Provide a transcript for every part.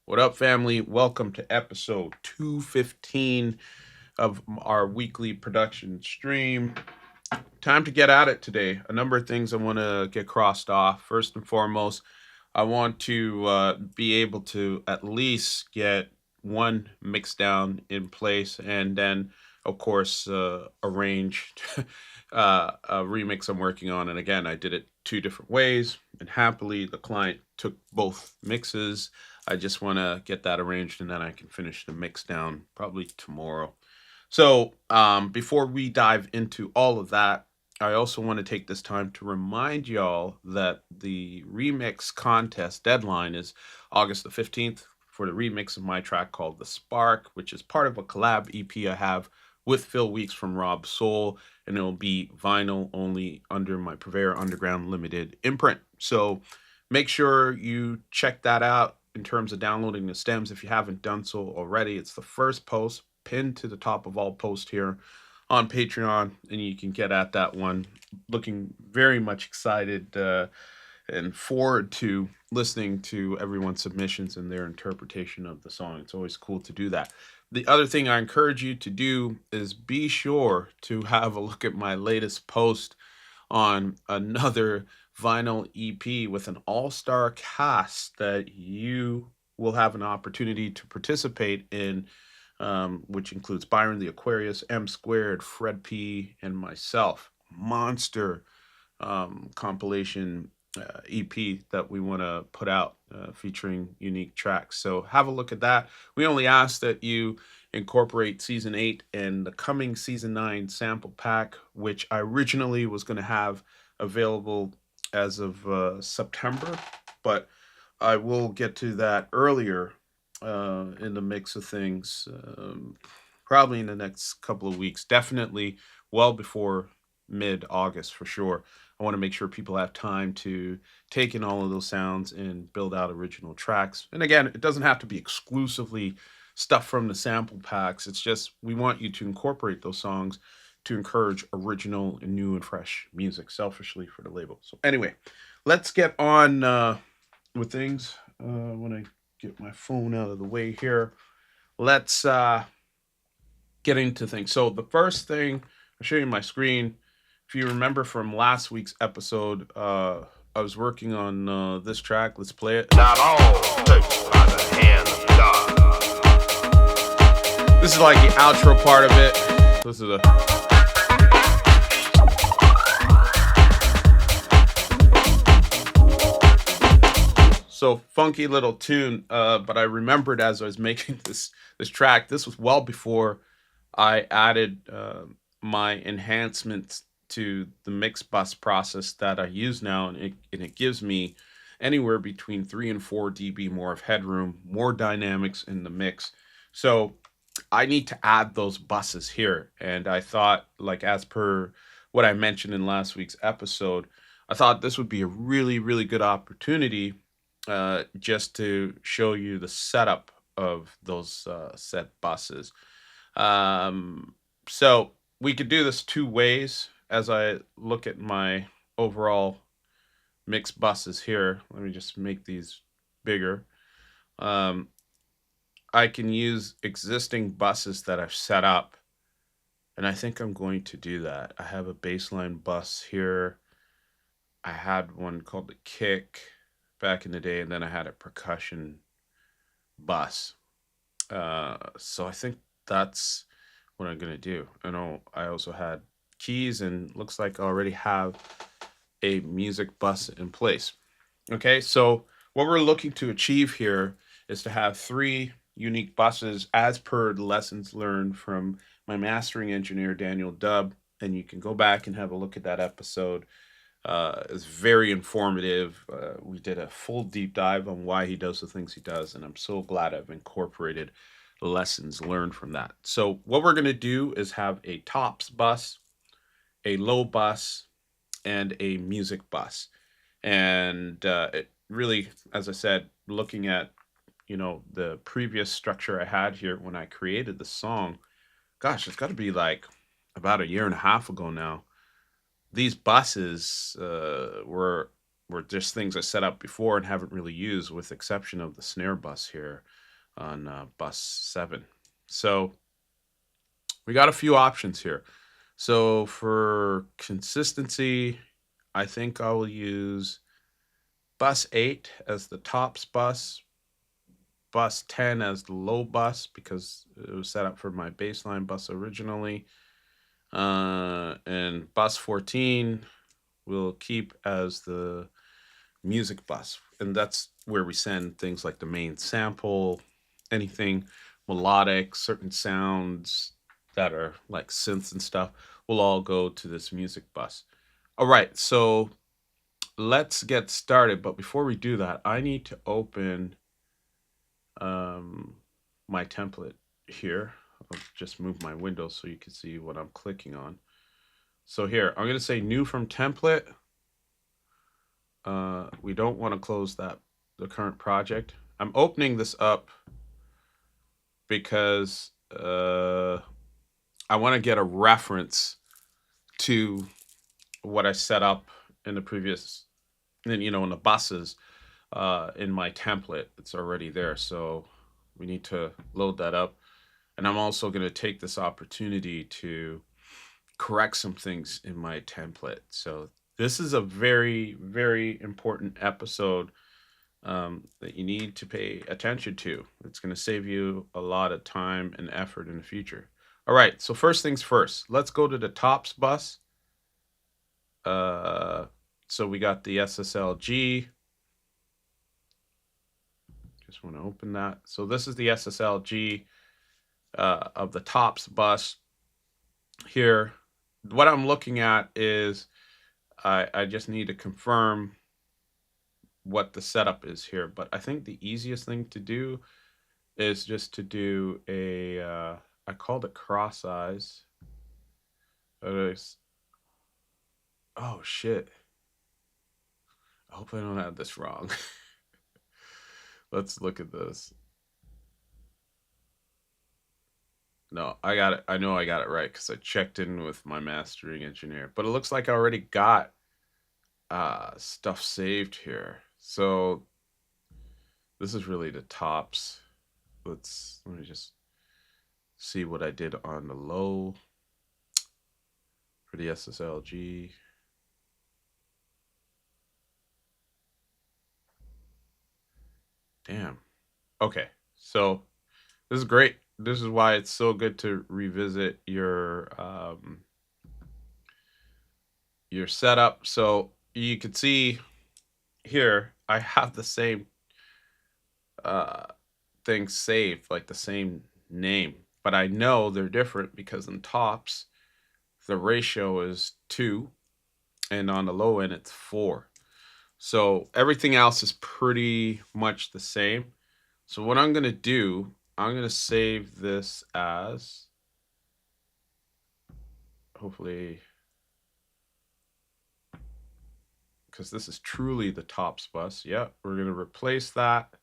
What up, family? Welcome to episode 215 of our weekly production stream. Time to get at it today. A number of things I want to get crossed off. First and foremost, I want to be able to at least get one mix down in place and then, of course, arrange a remix I'm working on. And again, I did it two different ways, and happily, the client took both mixes. I just want to get that arranged and then I can finish the mix down probably tomorrow. So, before we dive into all of that, I also want to take this time to remind y'all that the remix contest deadline is August the 15th for the remix of my track called The Spark, which is part of a collab EP I have with Phil Weeks from Rob Soul, and it'll be vinyl only under my Purveyor Underground Limited imprint. So make sure you check that out in terms of downloading the stems if you haven't done so already. It's the first post pinned to the top of all posts here on Patreon, and you can get at that one. Looking very much excited and forward to listening to everyone's submissions and their interpretation of the song. It's always cool to do that. The other thing I encourage you to do is be sure to have a look at my latest post on another vinyl EP with an all-star cast that you will have an opportunity to participate in, which includes Byron the Aquarius, M Squared, Fred P, and myself. Monster compilation EP that we want to put out featuring unique tracks. So have a look at that. We only ask that you incorporate season 8 and the coming season 9 sample pack, which I originally was going to have available as of September, but I will get to that earlier in the mix of things, probably in the next couple of weeks. Definitely well before mid August for sure. I want to make sure people have time to take in all of those sounds and build out original tracks. And again, it doesn't have to be exclusively stuff from the sample packs. It's just we want you to incorporate those songs to encourage original and new and fresh music selfishly for the label. So anyway, let's get on with things. When I get my phone out of the way here, let's get into things. So the first thing, I'll show you my screen. If you remember from last week's episode, I was working on this track. Let's play it. Not all touched by the hand of God. This is like the outro part of it. This is a so funky little tune, but I remembered as I was making this track, this was well before I added my enhancements to the mix bus process that I use now, and it gives me anywhere between 3 and 4 dB more of headroom, more dynamics in the mix. So I need to add those buses here, and I thought, like as per what I mentioned in last week's episode, I thought this would be a really, really good opportunity just to show you the setup of those set buses. So we could do this two ways as I look at my overall mix buses here. Let me just make these bigger. Um, I can use existing buses that I've set up, and I think I'm going to do that. I have a baseline bus here. I had one called the Kick back in the day, and then I had a percussion bus. So I think that's what I'm gonna do. I know I also had keys, and looks like I already have a music bus in place. Okay, so what we're looking to achieve here is to have 3 unique buses as per the lessons learned from my mastering engineer Daniel Dubb, and you can go back and have a look at that episode. It's very informative. We did a full deep dive on why he does the things he does, and I'm so glad I've incorporated lessons learned from that. So what we're going to do is have a tops bus, a low bus, and a music bus. And it really, as I said, looking at the previous structure I had here when I created the song, gosh, it's got to be like about a year and a half ago now. These buses were were just things I set up before and haven't really used, with exception of the snare bus here on bus 7. So we got a few options here. So for consistency, I think I will use bus 8 as the tops bus, bus 10 as the low bus because it was set up for my baseline bus originally. And bus 14 we'll keep as the music bus. And that's where we send things like the main sample, anything melodic, certain sounds that are like synths and stuff will all go to this music bus. All right, so let's get started. But before we do that, I need to open my template here. I'll just move my window so you can see what I'm clicking on. So here, I'm going to say new from template. We don't want to close the current project. I'm opening this up because I want to get a reference to what I set up in the previous, in the buses in my template. It's already there, so we need to load that up. And I'm also going to take this opportunity to correct some things in my template. So this is a very, very important episode that you need to pay attention to. It's going to save you a lot of time and effort in the future. All right, so first things first, let's go to the tops bus. So we got the SSLG. Just want to open that. So this is the SSLG of the tops bus here. What I'm looking at is I just need to confirm what the setup is here. But I think the easiest thing to do is just to do I called it cross eyes. Oh shit. I hope I don't have this wrong. Let's look at this. No, I got it. I know I got it right because I checked in with my mastering engineer. But it looks like I already got stuff saved here. So this is really the tops. Let me just see what I did on the low for the SSLG. Damn. Okay, so this is great. This is why it's so good to revisit your setup. So you can see here I have the same thing saved, like the same name, but I know they're different because in tops the ratio is 2 and on the low end it's 4. So everything else is pretty much the same. So what I'm going to do, I'm going to save this as, hopefully, because this is truly the tops bus. Yeah, we're going to replace that.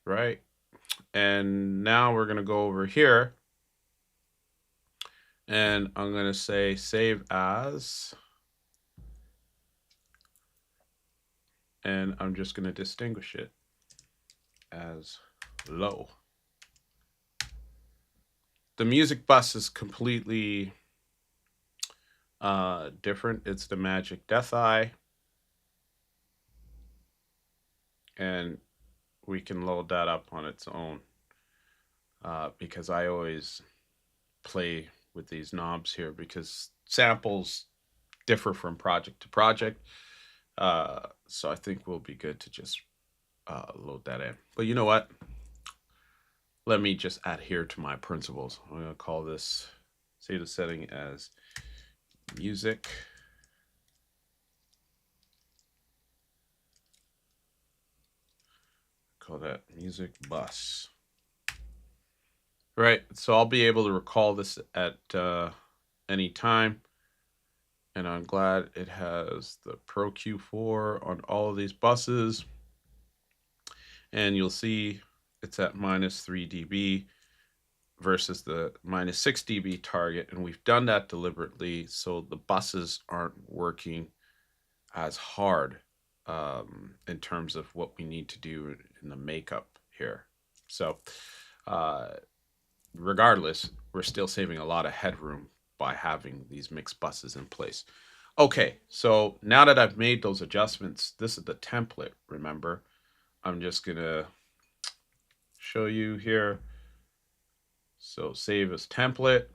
Right. And now we're going to go over here. And I'm going to say save as. And I'm just going to distinguish it as low. The music bus is completely different. It's the Magic Death Eye. And we can load that up on its own because I always play with these knobs here because samples differ from project to project. So I think we'll be good to just load that in. But you know what? Let me just adhere to my principles. I'm going to call this, save the setting as music. Call that music bus. Right, so I'll be able to recall this at any time. And I'm glad it has the Pro Q4 on all of these buses. And you'll see it's at minus 3 dB versus the minus 6 dB target. And we've done that deliberately so the buses aren't working as hard in terms of what we need to do in the makeup here. So, uh, regardless, we're still saving a lot of headroom by having these mixed buses in place. Okay, so now that I've made those adjustments, this is the template, remember? I'm just going to show you here. So save as template.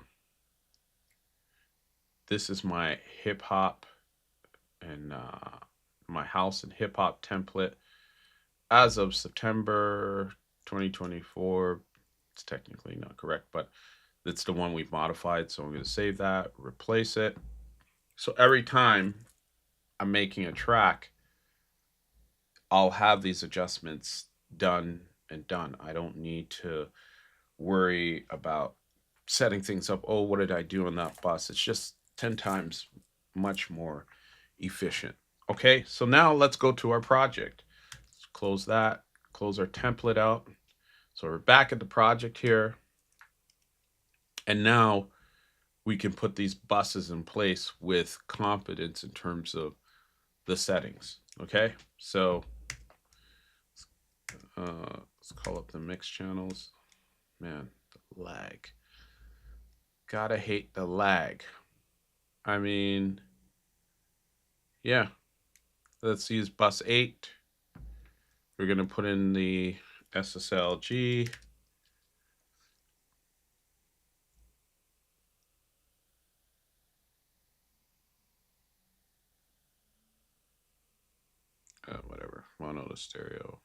This is my hip hop and my house and hip hop template as of September 2024. It's technically not correct, but it's the one we've modified. So I'm going to save that, replace it. So every time I'm making a track, I'll have these adjustments done and done. I don't need to worry about setting things up. Oh, what did I do on that bus? It's just 10 times much more efficient. Okay, so now let's go to our project. Let's close that, close our template out. So we're back at the project here. And now we can put these buses in place with confidence in terms of the settings. Okay, so let's call up the mix channels. Man, the lag. Gotta hate the lag. I mean, yeah. Let's use bus 8. We're gonna put in the SSLG. Whatever, mono to stereo.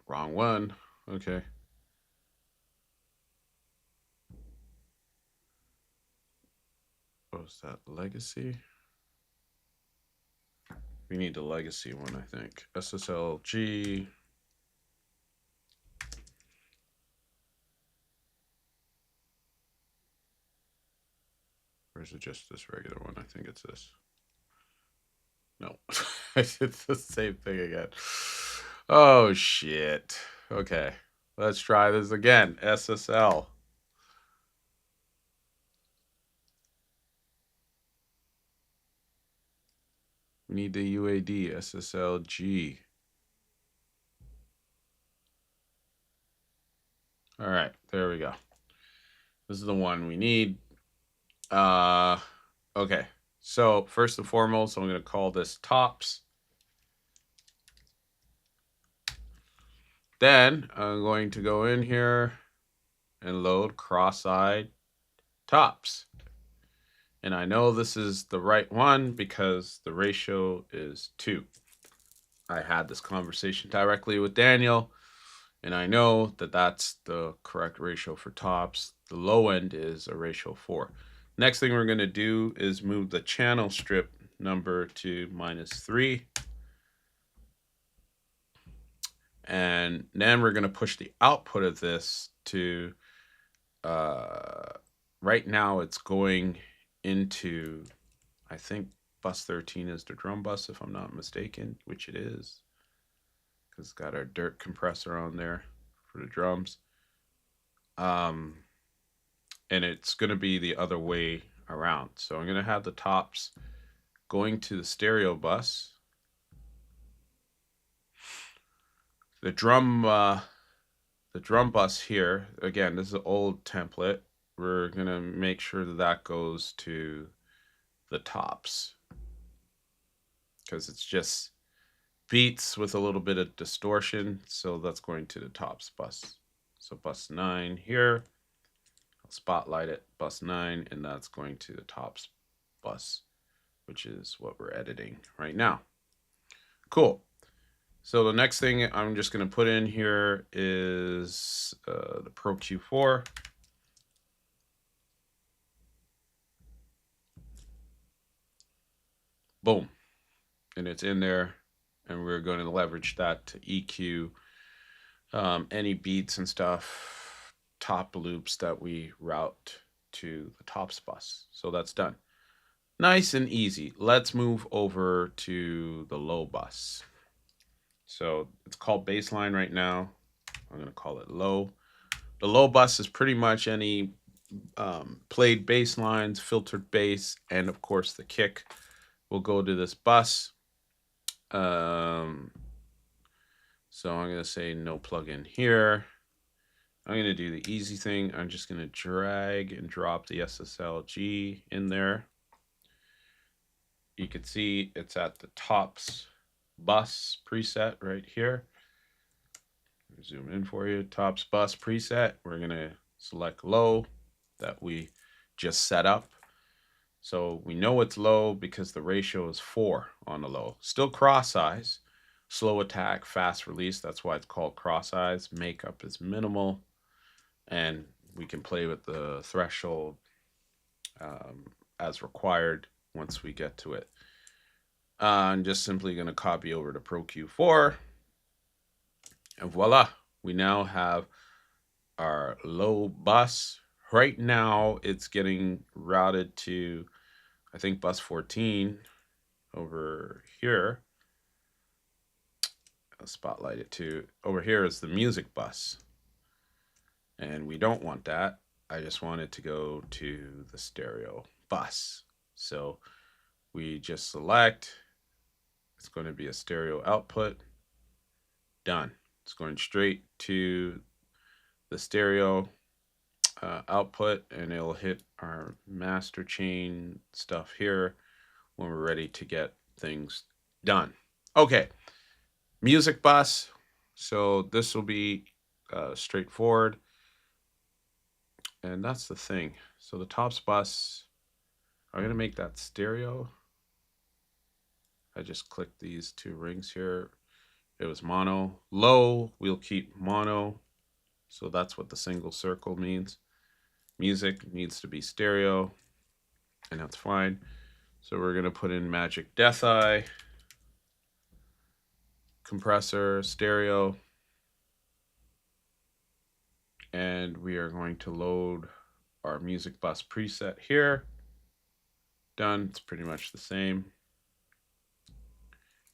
Wrong one. Okay. What was that? Legacy? We need the legacy one, I think. SSLG. Or is it just this regular one? I think it's this. No, it's the same thing again. Oh, shit. Okay, let's try this again. SSL. We need the UAD, SSLG. All right, there we go. This is the one we need. Okay, so first and foremost, I'm going to call this tops. Then I'm going to go in here and load cross-eyed tops. And I know this is the right one because the ratio is 2. I had this conversation directly with Daniel, and I know that that's the correct ratio for tops. The low end is a ratio 4. Next thing we're going to do is move the channel strip number to -3. And then we're going to push the output of this to, right now it's going into, I think bus 13 is the drum bus, if I'm not mistaken, which it is, because it's got our dirt compressor on there for the drums. And it's going to be the other way around. So I'm going to have the tops going to the stereo bus. The drum bus here, again, this is an old template. We're going to make sure that that goes to the tops, because it's just beats with a little bit of distortion. So that's going to the tops bus. So bus 9 here, I'll spotlight it, bus 9, and that's going to the tops bus, which is what we're editing right now. Cool. So the next thing I'm just going to put in here is the Pro Q4. Boom. And it's in there. And we're going to leverage that to EQ any beats and stuff, top loops that we route to the tops bus. So that's done. Nice and easy. Let's move over to the low bus. So it's called baseline right now. I'm going to call it low. The low bus is pretty much any played bass lines, filtered bass, and of course the kick will go to this bus. So I'm going to say no plugin here. I'm going to do the easy thing. I'm just going to drag and drop the SSLG in there. You can see it's at the tops bus preset right here. Zoom in for you. Tops bus preset. We're going to select low that we just set up. So we know it's low because the ratio is 4 on the low. Still cross size. Slow attack, fast release. That's why it's called cross size. Makeup is minimal. And we can play with the threshold as required once we get to it. I'm just simply going to copy over to Pro Q4. And voila, we now have our low bus. Right now, it's getting routed to, I think, bus 14 over here. I'll spotlight it too. Over here is the music bus. And we don't want that. I just want it to go to the stereo bus. So we just select. It's going to be a stereo output. Done. It's going straight to the stereo output, and it'll hit our master chain stuff here when we're ready to get things done. Okay, music bus. So this will be straightforward. And that's the thing. So the tops bus, I'm going to make that stereo. I just clicked these 2 rings here. It was mono. Low, we'll keep mono. So that's what the single circle means. Music needs to be stereo, and that's fine. So we're going to put in Magic Death Eye, compressor, stereo, and we are going to load our music bus preset here. Done. It's pretty much the same.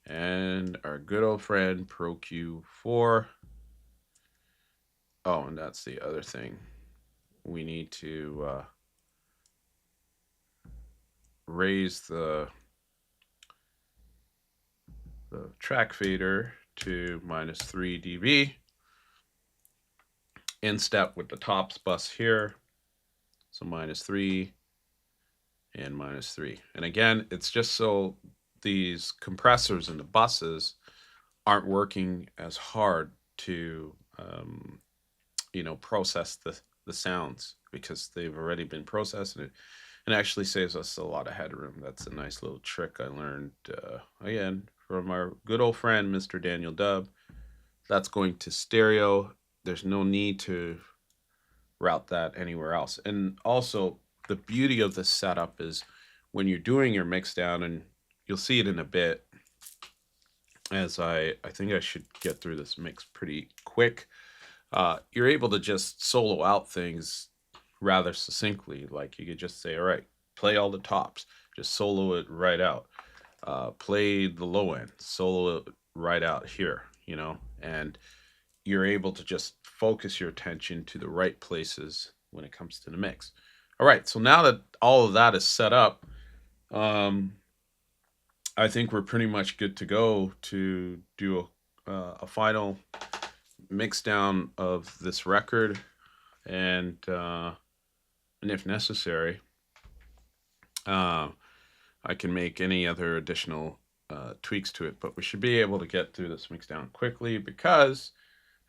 And our good old friend Pro Q4. Oh, and that's the other thing. We need to raise the track fader to -3 dB in step with the tops bus here. So -3 and -3. And again, it's just so these compressors in the buses aren't working as hard to process the sounds, because they've already been processed, and it actually saves us a lot of headroom. That's a nice little trick I learned again from our good old friend Mr. Daniel Dubb. That's going to stereo. There's no need to route that anywhere else. And also, the beauty of this setup is when you're doing your mix down, and you'll see it in a bit, as I think I should get through this mix pretty quick. You're able to just solo out things rather succinctly. Like you could just say, all right, play all the tops, just solo it right out. Play the low end, solo it right out here, and you're able to just focus your attention to the right places when it comes to the mix. All right, so now that all of that is set up, I think we're pretty much good to go to do a final mix down of this record, and if necessary, I can make any other additional tweaks to it. But we should be able to get through this mix down quickly because,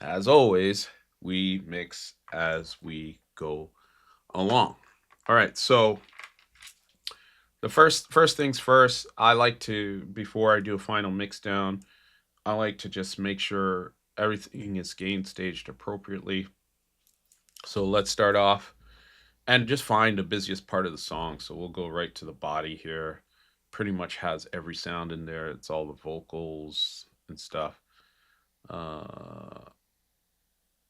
as always, we mix as we go along. All right, so the first things first, I like to, before I do a final mix down, I like to just make sure everything is gain staged appropriately. So let's start off and just find the busiest part of the song. So we'll go right to the body here. Pretty much has every sound in there. It's all the vocals and stuff.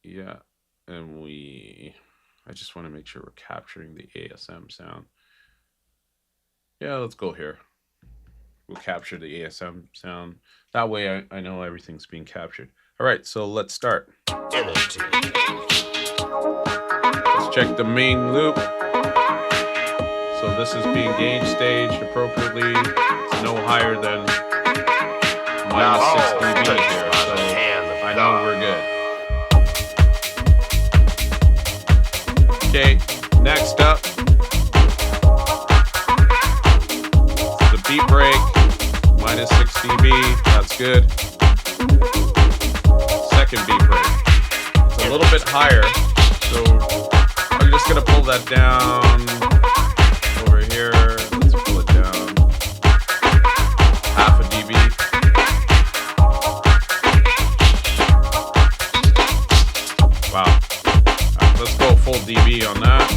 Yeah, and I just want to make sure we're capturing the ASM sound. Yeah, let's go here. We'll capture the ASM sound. That way I know everything's being captured. All right, so let's start. Energy. Let's check the main loop. So this is being gain staged appropriately. It's no higher than minus 6 dB here, so I know we're good. Okay, next up, the beat break, minus 6 dB, that's good. Second beat break, it's a little bit higher, so I'm just gonna pull that down over here. Let's pull it down half a dB. Wow. Right, let's go full dB on that.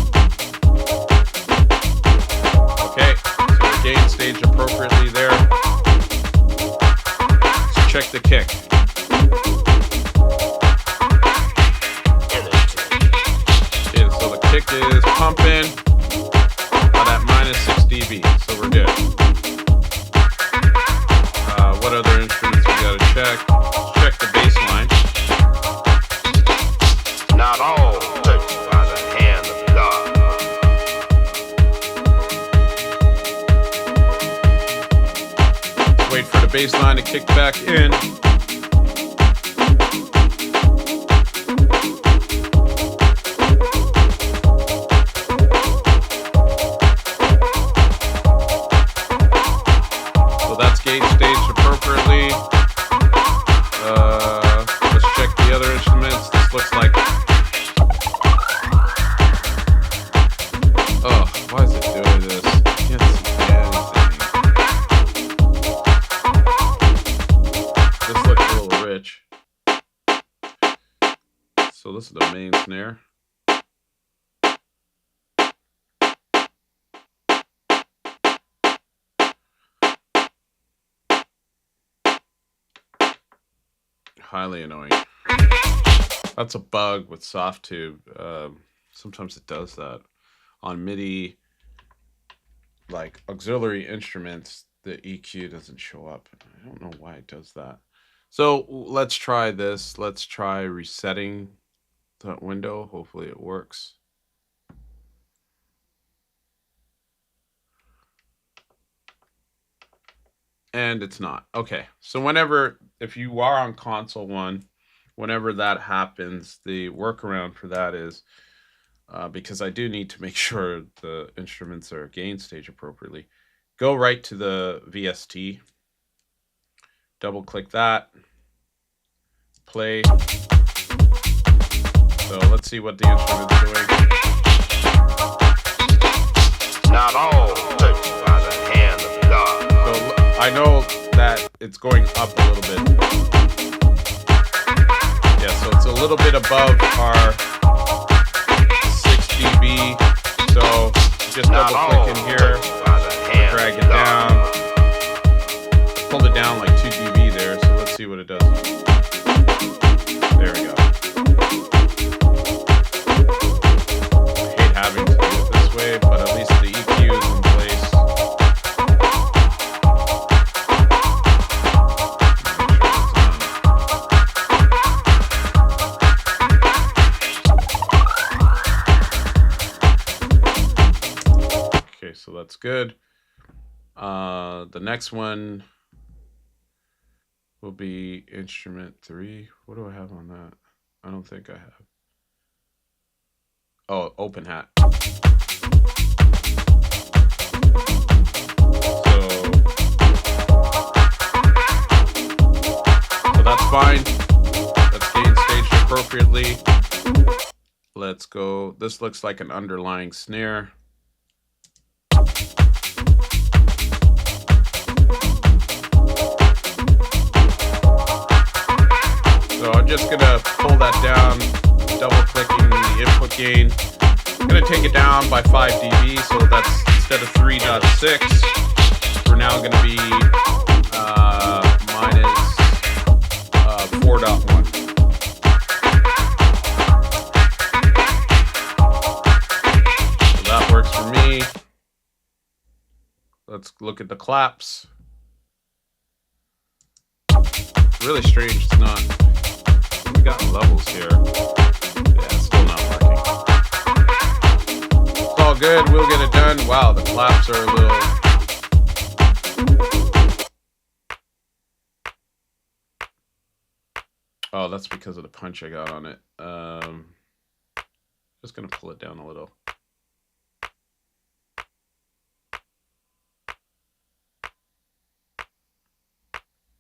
Okay, so we're gain stage appropriately there. Let's check the kick. Okay, so the kick is pumping, but at minus 6 dB, so we're good. What other instruments we gotta check? Let's check the bass line. Not all touched by the hand of God. Let's wait for the bass line to kick back in. So that's gain staged appropriately. Let's check the other instruments. This looks like... Oh, why is it doing this? I can't see anything. This looks a little rich. So this is the main snare. Highly annoying. That's a bug with Softtube. Sometimes it does that. On MIDI, like auxiliary instruments, the EQ doesn't show up. I don't know why it does that. So let's try this. Let's try resetting that window. Hopefully it works. And it's not. Okay, so whenever, if you are on console 1, whenever that happens, the workaround for that is, because I do need to make sure the instruments are gain stage appropriately, go right to the VST, double click that, play. So let's see what the instrument's doing. Not all touched by the hand of God. So I know that it's going up a little bit. Yeah, so it's a little bit above our 6 dB. So just double click in here, drag it down. Pulled it down like 2 dB there, so let's see what it does. There we go. I hate having to do it this way, but at least the EQ is in place. Okay, so that's good. The next one will be instrument 3. What do I have on that? I don't think I have. Oh, open hat. So that's fine. That's gain staged appropriately. Let's go. This looks like an underlying snare. So I'm just gonna pull that down, double clicking the input gain. I'm gonna take it down by 5 dB, so that's instead of 3.6, we're now gonna be minus 4.1. So that works for me. Let's look at the claps. Really strange, it's not. We got levels here. Yeah, it's still not working. all good. We'll get it done. Wow, the claps are a little... Oh, that's because of the punch I got on it. Just going to pull it down a little.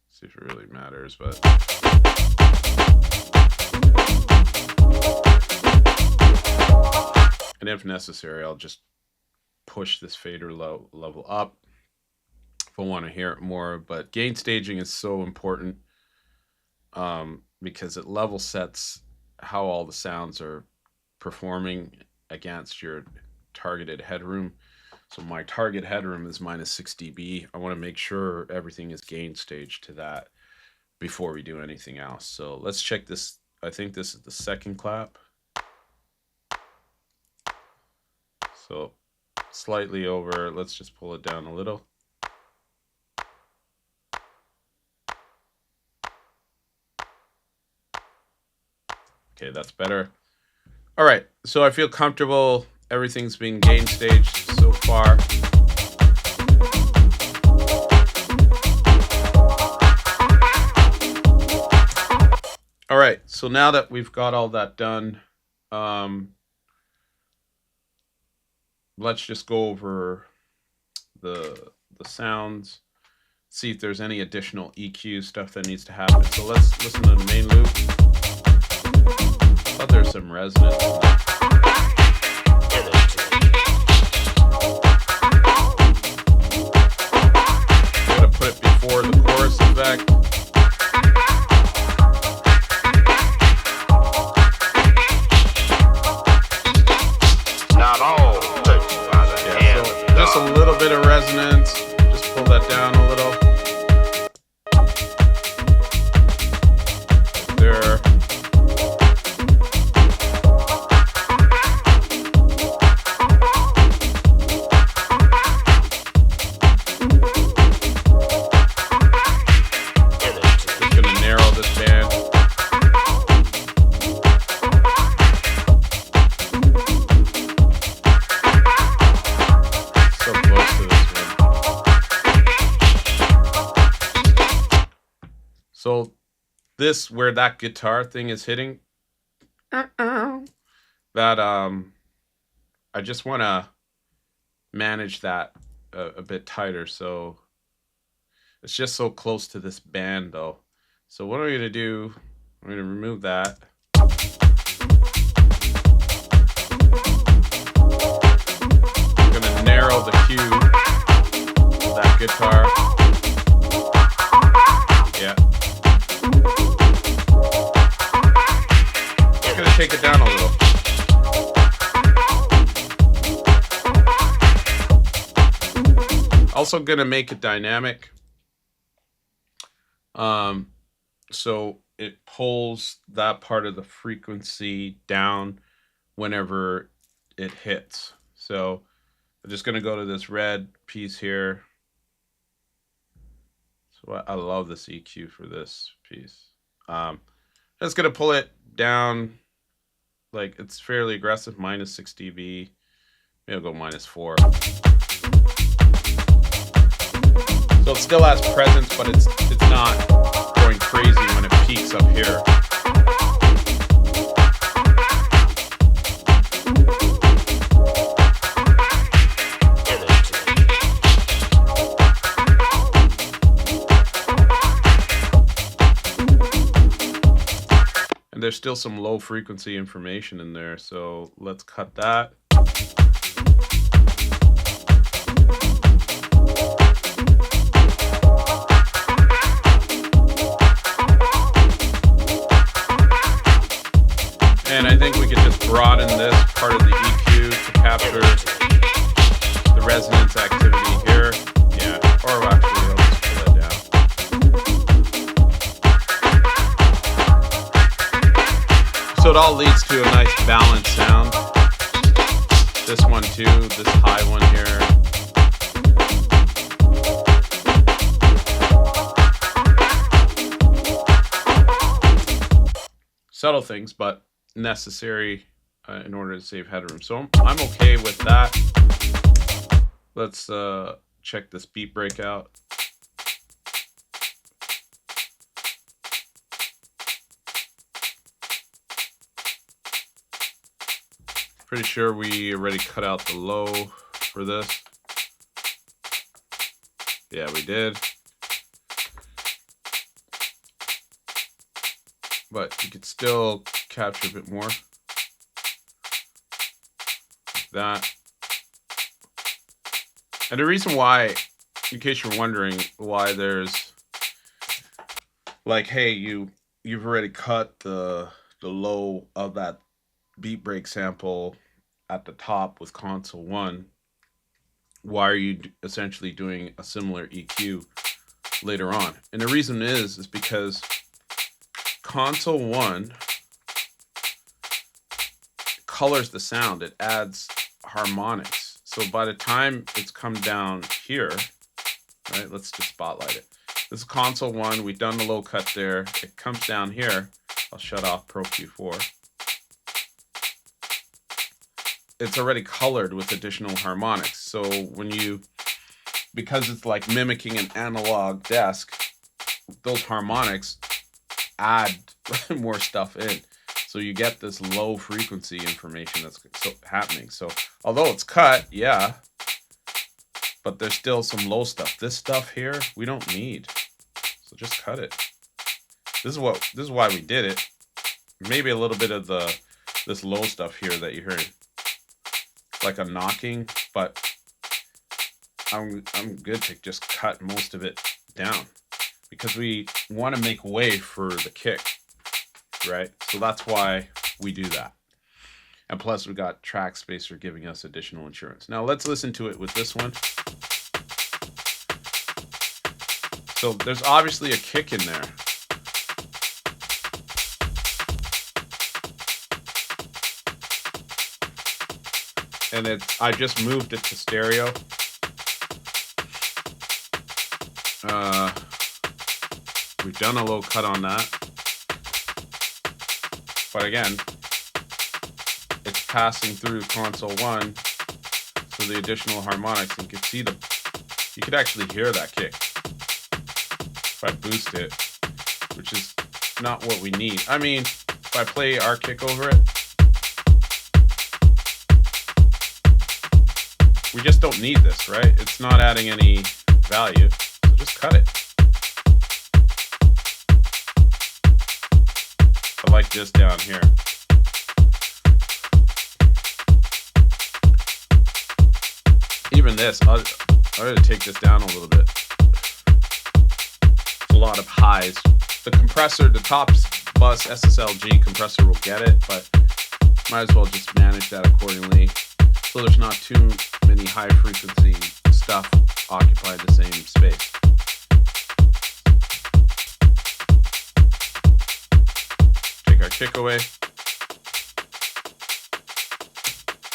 See if it really matters, but... And if necessary, I'll just push this fader level up if I want to hear it more. But gain staging is so important because it level sets how all the sounds are performing against your targeted headroom. So my target headroom is minus 6 dB. I want to make sure everything is gain staged to that before we do anything else. So let's check this. I think this is the second clap. So slightly over. Let's just pull it down a little. Okay, that's better. All right, so I feel comfortable. Everything's being gain staged so far. All right, so now that we've got all that done, let's just go over the sounds, see if there's any additional EQ stuff that needs to happen. So let's listen to the main loop. Oh, there's some resonance. I'm gonna put it before the chorus effect. Not all touched by the hand So of just a God. little bit of resonance. Just pull that down a little. There. Just gonna narrow this band. So close to this one. So this, where that guitar thing is hitting, that I just want to manage that a bit tighter. So it's just so close to this band though. So what I'm going to do, I'm going to remove that. I'm going to narrow the cue of that guitar. Yeah. Just going to take it down a little. Also going to make it dynamic. So it pulls that part of the frequency down whenever it hits. So I'm just going to go to this red piece here. So I love this EQ for this piece. I'm just going to pull it down. Like, it's fairly aggressive, minus 6 dB. Maybe I'll go minus 4. So it still has presence, but it's not going crazy when it peaks up here. And there's still some low frequency information in there, so let's cut that. And I think we could just broaden this part of the EQ to capture the resonance activity here. Yeah, or actually I'll just pull that down. So it all leads to a nice balanced sound. This one too, this high one here. Subtle things, but necessary in order to save headroom. So I'm okay with that. Let's check this beat break out. Pretty sure we already cut out the low for this. Yeah, we did. But you could still capture a bit more. Like that. And the reason why, in case you're wondering why there's like, hey, you've already cut the low of that beat break sample at the top with console 1, why are you essentially doing a similar EQ later on? And the reason is because console 1 colors the sound. It adds harmonics. So by the time it's come down here, right, let's just spotlight it. This is console 1. We've done the low cut there. It comes down here. I'll shut off Pro Q4. It's already colored with additional harmonics. So when you, because it's like mimicking an analog desk, those harmonics add more stuff in. So you get this low frequency information that's happening. So although it's cut, yeah, but there's still some low stuff. This stuff here, we don't need. So just cut it. This is why we did it. Maybe a little bit of this low stuff here that you're hearing. Like a knocking, but I'm good to just cut most of it down because we want to make way for the kick, right? So that's why we do that. And plus we got Track Spacer giving us additional insurance. Now let's listen to it with this one. So there's obviously a kick in there. And I just moved it to stereo. We've done a low cut on that. But again, it's passing through console 1. So the additional harmonics, and you could actually hear that kick. If I boost it, which is not what we need. I mean, if I play our kick over it, we just don't need this, right? It's not adding any value, so just cut it. I like this down here. Even this, I'm going to take this down a little bit. It's a lot of highs. The compressor, the top bus SSLG compressor will get it, but might as well just manage that accordingly. So there's not too many high frequency stuff occupy the same space. Take our kick away.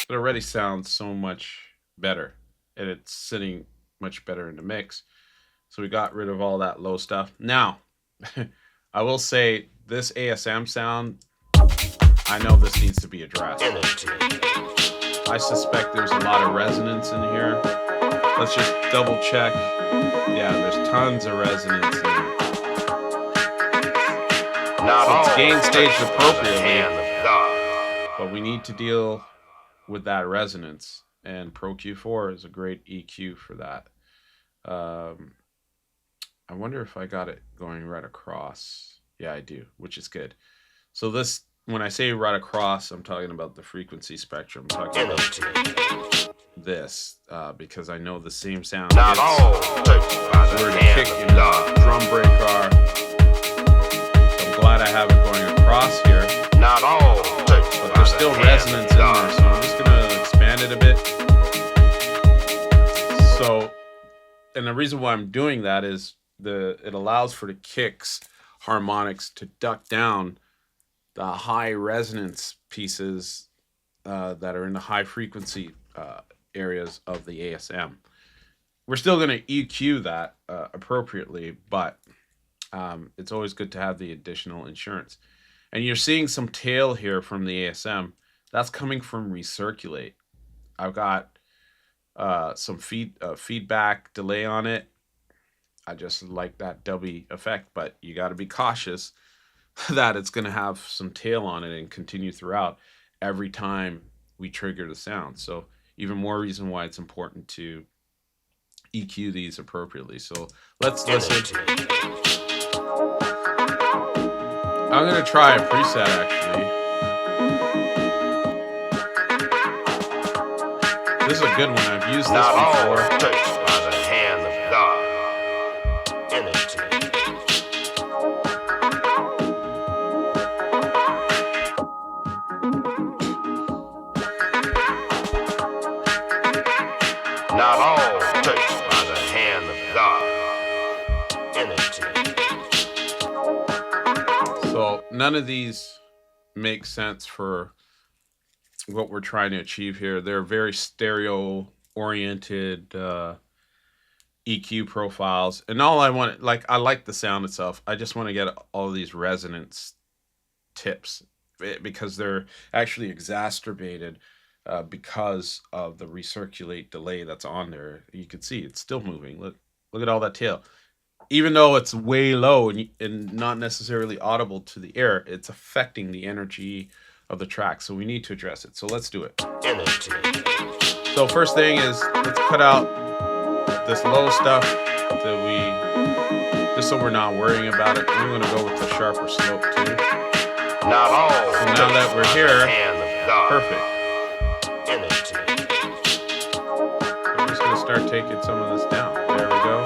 It already sounds so much better, and it's sitting much better in the mix. So we got rid of all that low stuff. Now, I will say this ASM sound, I know this needs to be addressed. I suspect there's a lot of resonance in here. Let's just double check. Yeah, there's tons of resonance in here. So it's gain staged appropriately, but we need to deal with that resonance. And Pro Q4 is a great EQ for that. I wonder if I got it going right across. Yeah, I do, which is good. So this, when I say right across, I'm talking about the frequency spectrum. I'm talking about this, because I know the same sound hits where the kick and the drum break are. So I'm glad I have it going across here. But there's still resonance in there, so I'm just going to expand it a bit. So, and the reason why I'm doing that is it allows for the kicks harmonics to duck down the high resonance pieces that are in the high frequency areas of the ASM. We're still going to EQ that appropriately, but it's always good to have the additional insurance. And you're seeing some tail here from the ASM. That's coming from recirculate. I've got some feedback delay on it. I just like that dubby effect, but you got to be cautious that it's going to have some tail on it and continue throughout every time we trigger the sound. So even more reason why it's important to EQ these appropriately. So let's listen. I'm going to try a preset actually. This is a good one. I've used this before. Touched by the hand of God. Energy. Not all touched by the hand of God. Energy. So none of these make sense for what we're trying to achieve here. They're very stereo oriented EQ profiles, and all I want, like, I like the sound itself. I just want to get all of these resonance tips because they're actually exacerbated because of the recirculate delay that's on there. You can see it's still moving. Look at all that tail. Even though it's way low and not necessarily audible to the air, it's affecting the energy of the track. So we need to address it. So let's do it. Energy. So first thing is, let's cut out this low stuff that we, just so we're not worrying about it. We're going to go with the sharper slope too. Not all. So now that we're here, perfect. Energy. I'm just going to start taking some of this down. There we go.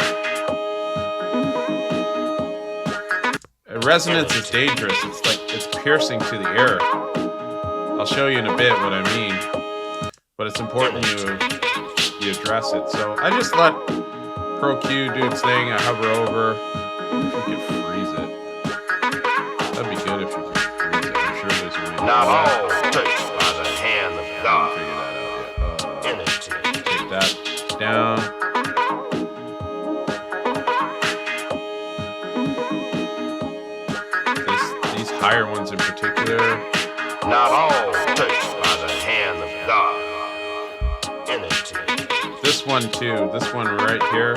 Resonance is dangerous. It's like it's piercing to the air. I'll show you in a bit what I mean, but it's important you address it. So I just let Pro Q do its thing. I hover over. If you can freeze it, that'd be good if you can freeze it. I'm sure there's a way to Not all touched by the hand of God. figure that out yet. Energy. Take that down. These higher ones in particular. Not all touched by the hand of God. Energy. This one too. This one right here.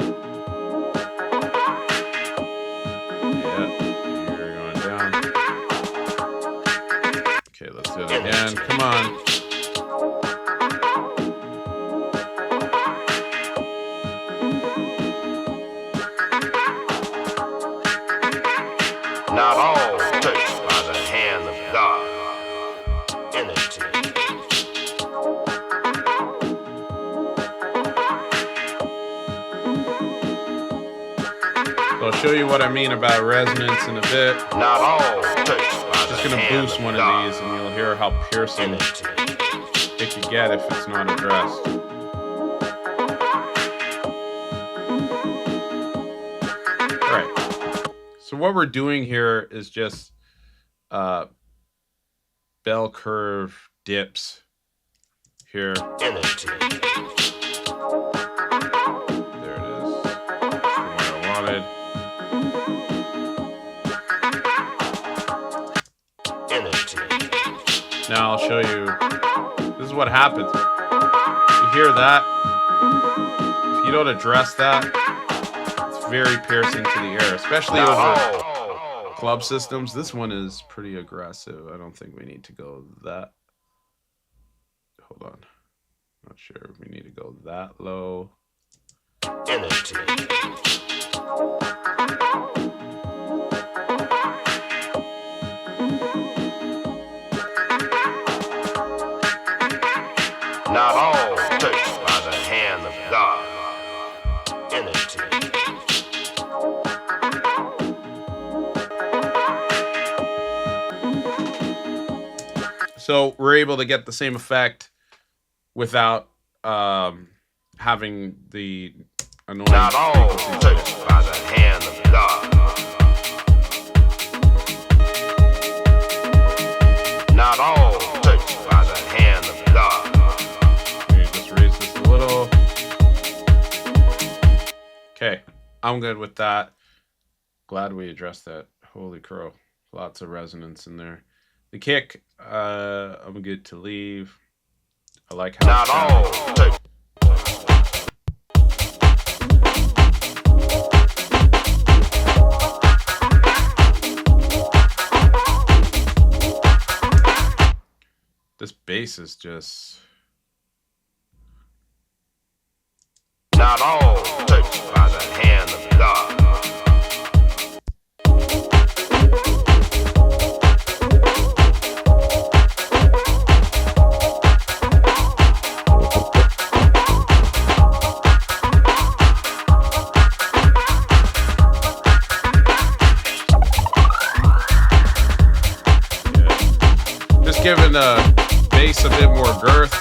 Yeah, you're going down. Okay, let's do it again. Come on. Not all touched by the hand of God. Energy. So I'll show you what I mean about resonance in a bit. Not all touched by Just the gonna hand boost of one God. of these, and you'll hear how piercing Energy. it could get if it's not addressed. All right. So what we're doing here is just bell curve dips here. Energy. There it is. That's the one I wanted. Energy. Now I'll show you. This is what happens. You hear that? If you don't address that, it's very piercing to the air, especially Not over all. club systems. This one is pretty aggressive. I don't think we need to go that. Hold on. Not sure if we need to go that low. Energy. Not all touched by the hand of God. Energy. So we're able to get the same effect without having the annoying Not all frequencies. touched by the hand of God. Not all touched by the hand of God. Let me just raise this a little. Okay, I'm good with that. Glad we addressed that. Holy crow. Lots of resonance in there. The kick, I'm good to leave. I like how Not it all sounds. take. This bass is just Not all touched by the hand of God. just giving the bass a bit more girth.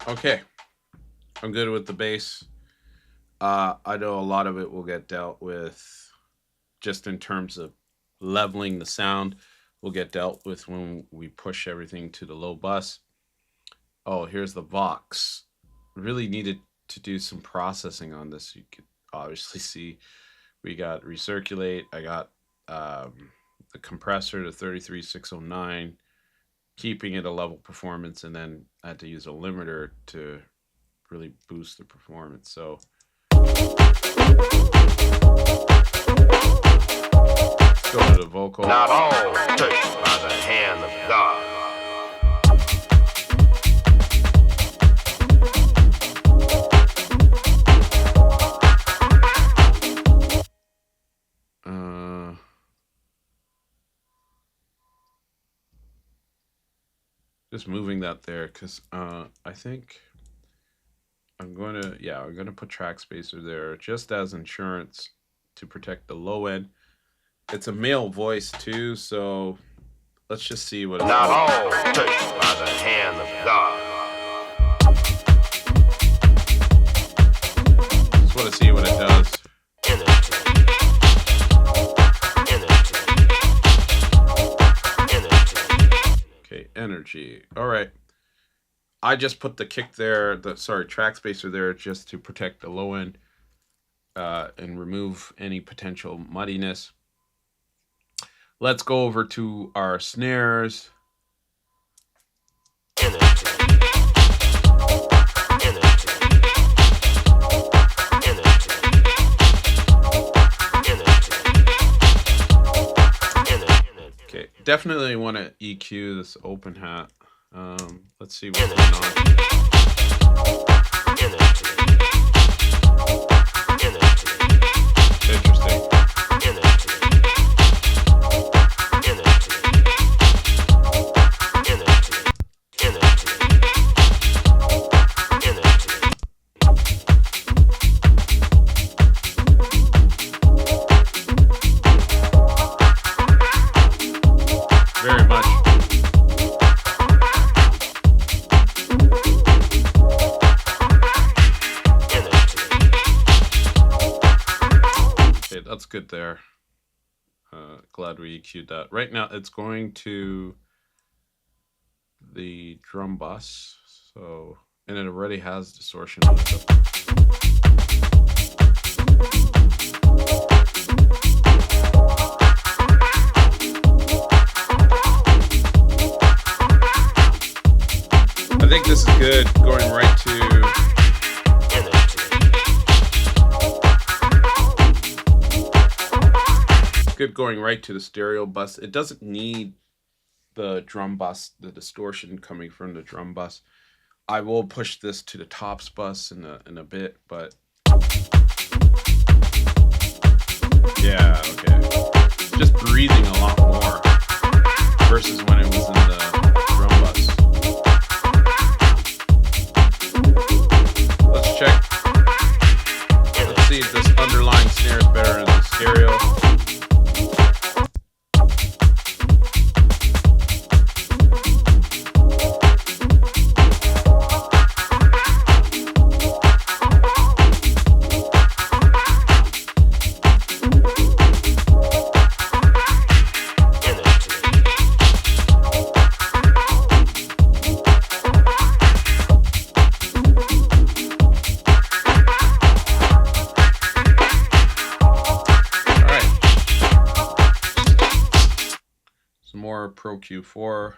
Okay, I'm good with the bass. I know a lot of it will get dealt with just in terms of leveling the sound. Will get dealt with when we push everything to the low bus. Oh, here's the Vox. Really needed to do some processing on this. You could obviously see we got recirculate. I got the compressor to 33609, keeping it a level performance, and then I had to use a limiter to really boost the performance. So let's go to the vocal. Not all touched by the hand of God. Just moving that there because I think I'm gonna put track spacer there just as insurance to protect the low end. It's a male voice too, so let's just see what it's Not like. all touched by the hand of God. Just want to see what it does. Energy. Okay, energy. All right. I just put the kick there, track spacer there just to protect the low end and remove any potential muddiness. Let's go over to our snares. Energy. Okay, definitely want to EQ this open hat. Let's see what's going on. Interesting. Very much. Okay, that's good there. Glad we EQ'd that. Right now, it's going to the drum bus. So, and it already has distortion on it. I think this is good, going right to the stereo bus. It doesn't need the drum bus, the distortion coming from the drum bus. I will push this to the tops bus in a bit, but yeah, okay. Just breathing a lot more versus when it was in the drum bus. Let's check. Let's see if this underlying snare is better in the stereo. Pro Q4.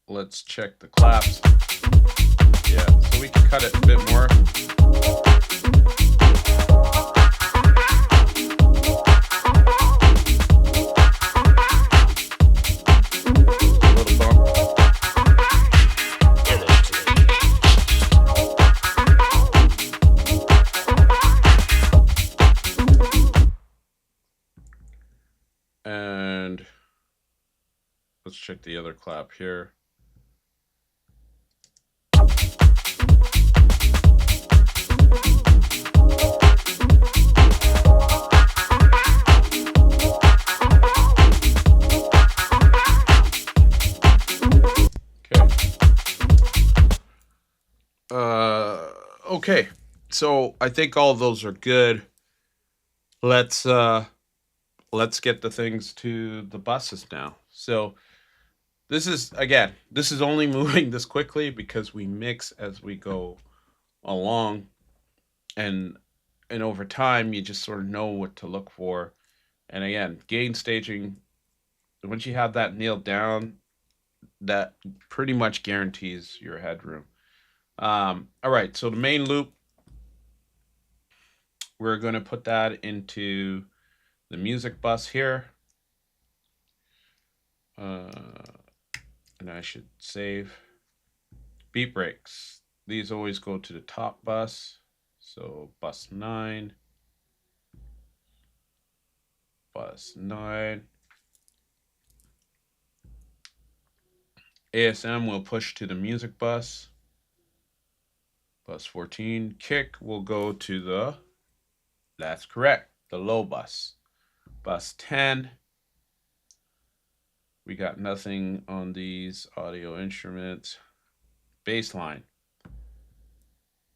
Let's check the claps. Yeah, so we can cut it a bit more. A little bump. And let's check the other clap here. Okay, so I think all of those are good. Let's get the things to the buses now. So this is only moving this quickly because we mix as we go along, and over time you just sort of know what to look for. And again, gain staging, once you have that nailed down, that pretty much guarantees your headroom. All right, so the main loop, we're going to put that into the music bus here. And I should save. Beat breaks. These always go to the top bus. So bus 9. Bus 9. ASM will push to the music bus. Bus 14. Kick will go to the, that's correct, the low bus. Bus 10. We got nothing on these audio instruments. Baseline.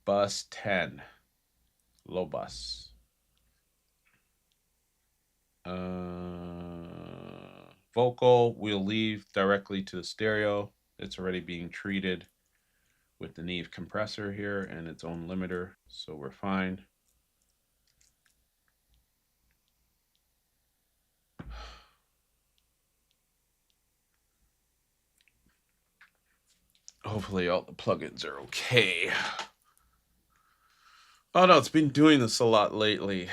Bus 10. Low bus. Vocal, we'll leave directly to the stereo. It's already being treated with the Neve compressor here and its own limiter, so we're fine. Hopefully all the plugins are okay. Oh no, it's been doing this a lot lately.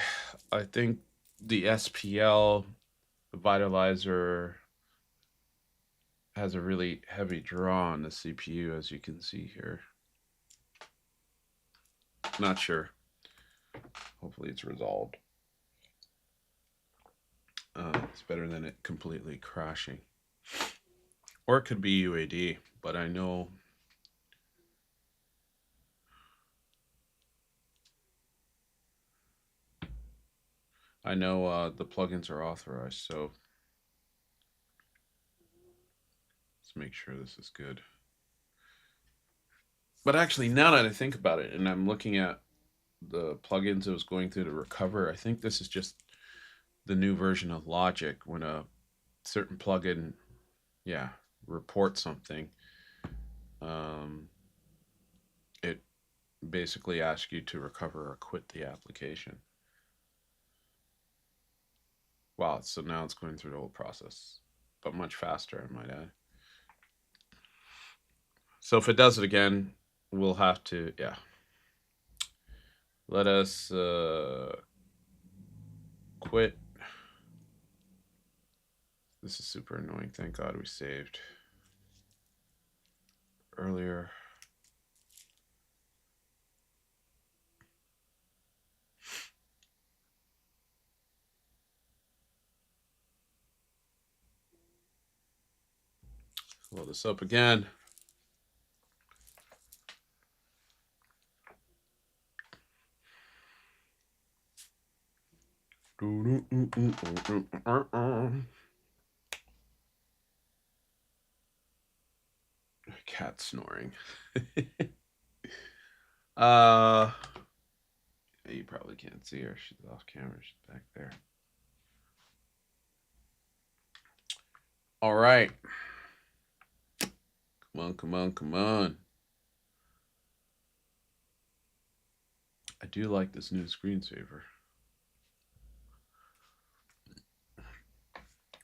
I think the SPL, the Vitalizer, has a really heavy draw on the CPU, as you can see here. Not sure. Hopefully it's resolved. It's better than it completely crashing. Or it could be UAD, but I know the plugins are authorized, so let's make sure this is good. But actually, now that I think about it, and I'm looking at the plugins I was going through to recover, I think this is just the new version of Logic. When a certain plugin, reports something, it basically asks you to recover or quit the application. Wow, so now it's going through the whole process, but much faster, I might add. So if it does it again, we'll have to, let us quit. This is super annoying. Thank God we saved earlier. Load this up again. Cat snoring. You probably can't see her. She's off camera. She's back there. All right. Come on. I do like this new screensaver.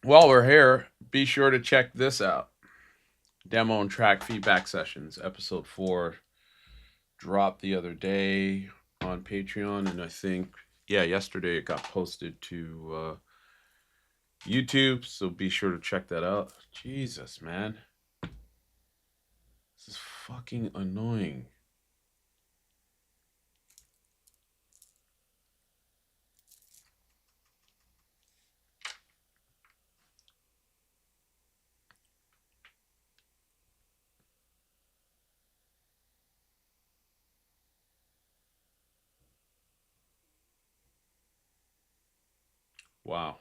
While we're here, Be sure to check this out. Demo and track feedback sessions, episode 4, dropped the other day on Patreon, and I think, yeah, yesterday it got posted to YouTube, so be sure to check that out. Jesus, man. This is fucking annoying. Wow.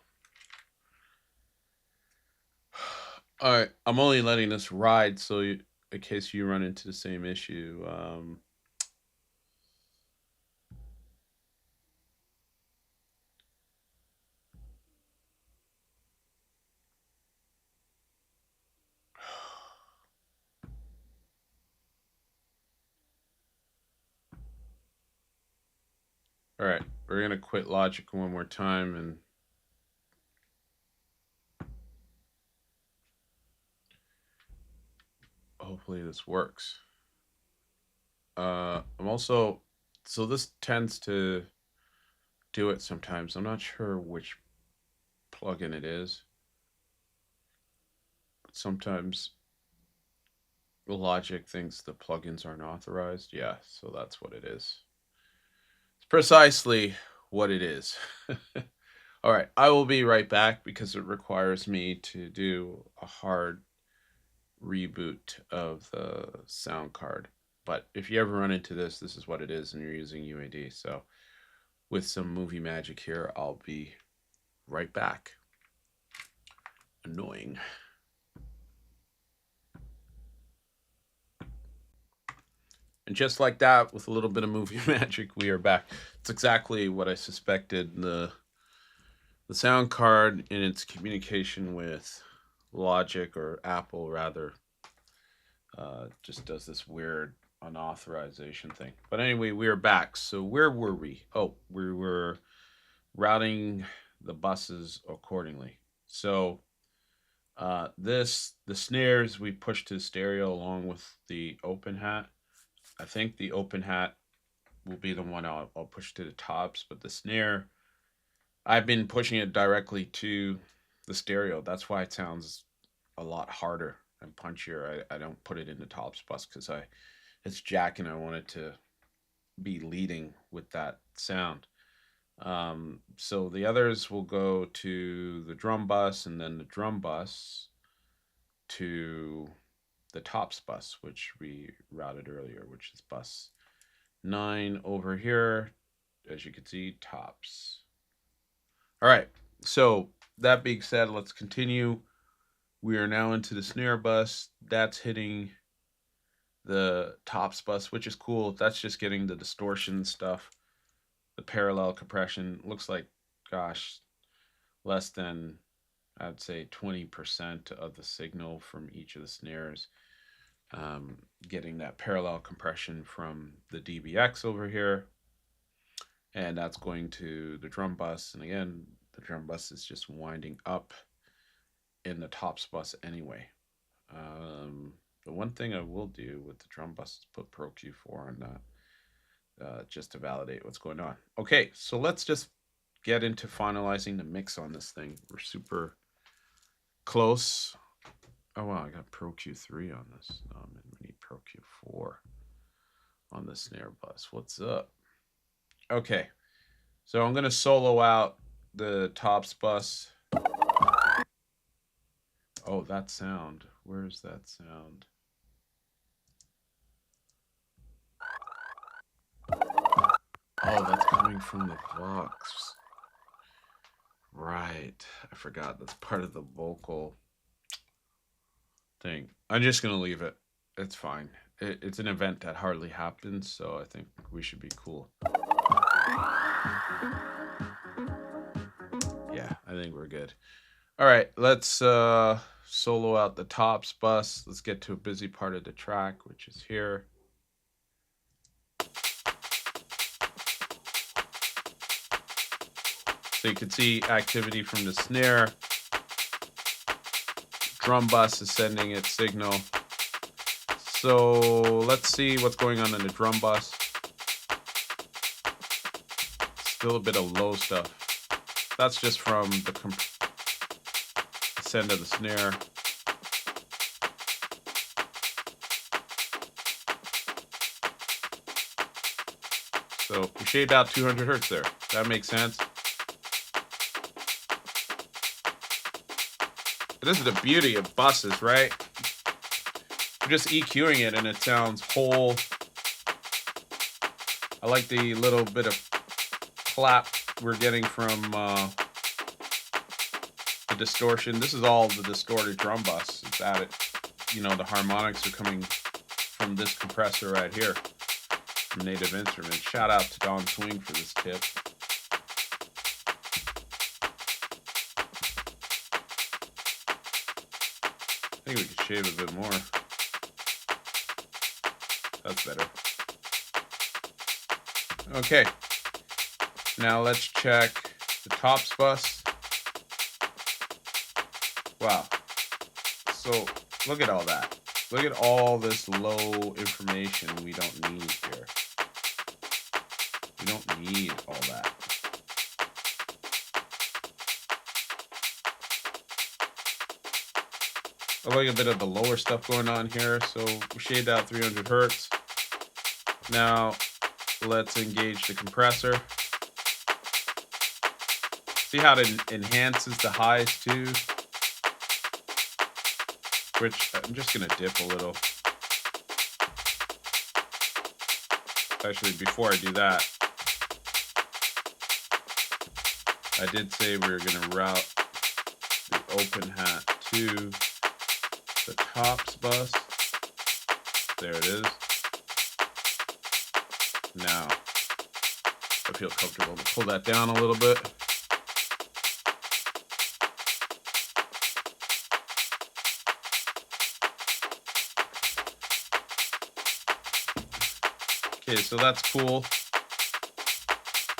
All right, I'm only letting this ride so in case you run into the same issue. All right, we're gonna quit Logic one more time and hopefully this works. I'm also, so this tends to do it sometimes. I'm not sure which plugin it is, but sometimes Logic thinks the plugins aren't authorized. Yeah, so that's what it is. It's precisely what it is. All right, I will be right back because it requires me to do a hard reboot of the sound card. But if you ever run into this, this is what it is, and you're using UAD. So with some movie magic here, I'll be right back. Annoying. And just like that, with a little bit of movie magic, we are back. It's exactly what I suspected. The sound card in its communication with Logic, or Apple rather, just does this weird unauthorization thing. But anyway, we are back. So where were we? Oh, we were routing the buses accordingly. So the snares we pushed to stereo along with the open hat. I think the open hat will be the one I'll push to the tops, but the snare, I've been pushing it directly to the stereo. That's why it sounds a lot harder and punchier. I don't put it in the tops bus because it's jack and I want it to be leading with that sound. So the others will go to the drum bus, and then the drum bus to the tops bus, which we routed earlier, which is bus 9 over here. As you can see, tops. All right. So that being said, let's continue. We are now into the snare bus. That's hitting the tops bus, which is cool. That's just getting the distortion stuff. The parallel compression looks like, gosh, less than, I'd say, 20% of the signal from each of the snares. Getting that parallel compression from the DBX over here. And that's going to the drum bus. And again, the drum bus is just winding up in the tops bus anyway. The one thing I will do with the drum bus is put Pro Q4 on that, just to validate what's going on. Okay, so let's just get into finalizing the mix on this thing. We're super close. Oh wow, I got Pro Q3 on this. We need Pro Q4 on the snare bus. What's up? Okay, so I'm gonna solo out the tops bus. Oh, that sound. Where's that sound? Oh, that's coming from the Vox. Right. I forgot that's part of the vocal thing. I'm just going to leave it. It's fine. It's an event that hardly happens, so I think we should be cool. Yeah, I think we're good. All right, let's solo out the tops bus. Let's get to a busy part of the track, which is here. So you can see activity from the snare. drum bus is sending its signal. So let's see what's going on in the drum bus. Still a bit of low stuff. That's just from the send of the snare. So we shaved out 200 hertz there. That makes sense. This is the beauty of buses, right? You're just EQing it and it sounds whole. I like the little bit of clap we're getting from the distortion. This is all the distorted drum bus. It's added. You know, the harmonics are coming from this compressor right here. Native Instruments. Shout out to Don Swing for this tip. I think we could shave a bit more. That's better. Okay. Now let's check the tops bus. Wow. So look at all that. Look at all this low information we don't need here. We don't need all that. I like a bit of the lower stuff going on here, so we shaved out 300 hertz. Now let's engage the compressor. See how it enhances the highs too? Which I'm just gonna dip a little. Actually, before I do that, I did say we were gonna route the open hat to the tops bus. There it is. Now, I feel comfortable to pull that down a little bit. Okay, so that's cool.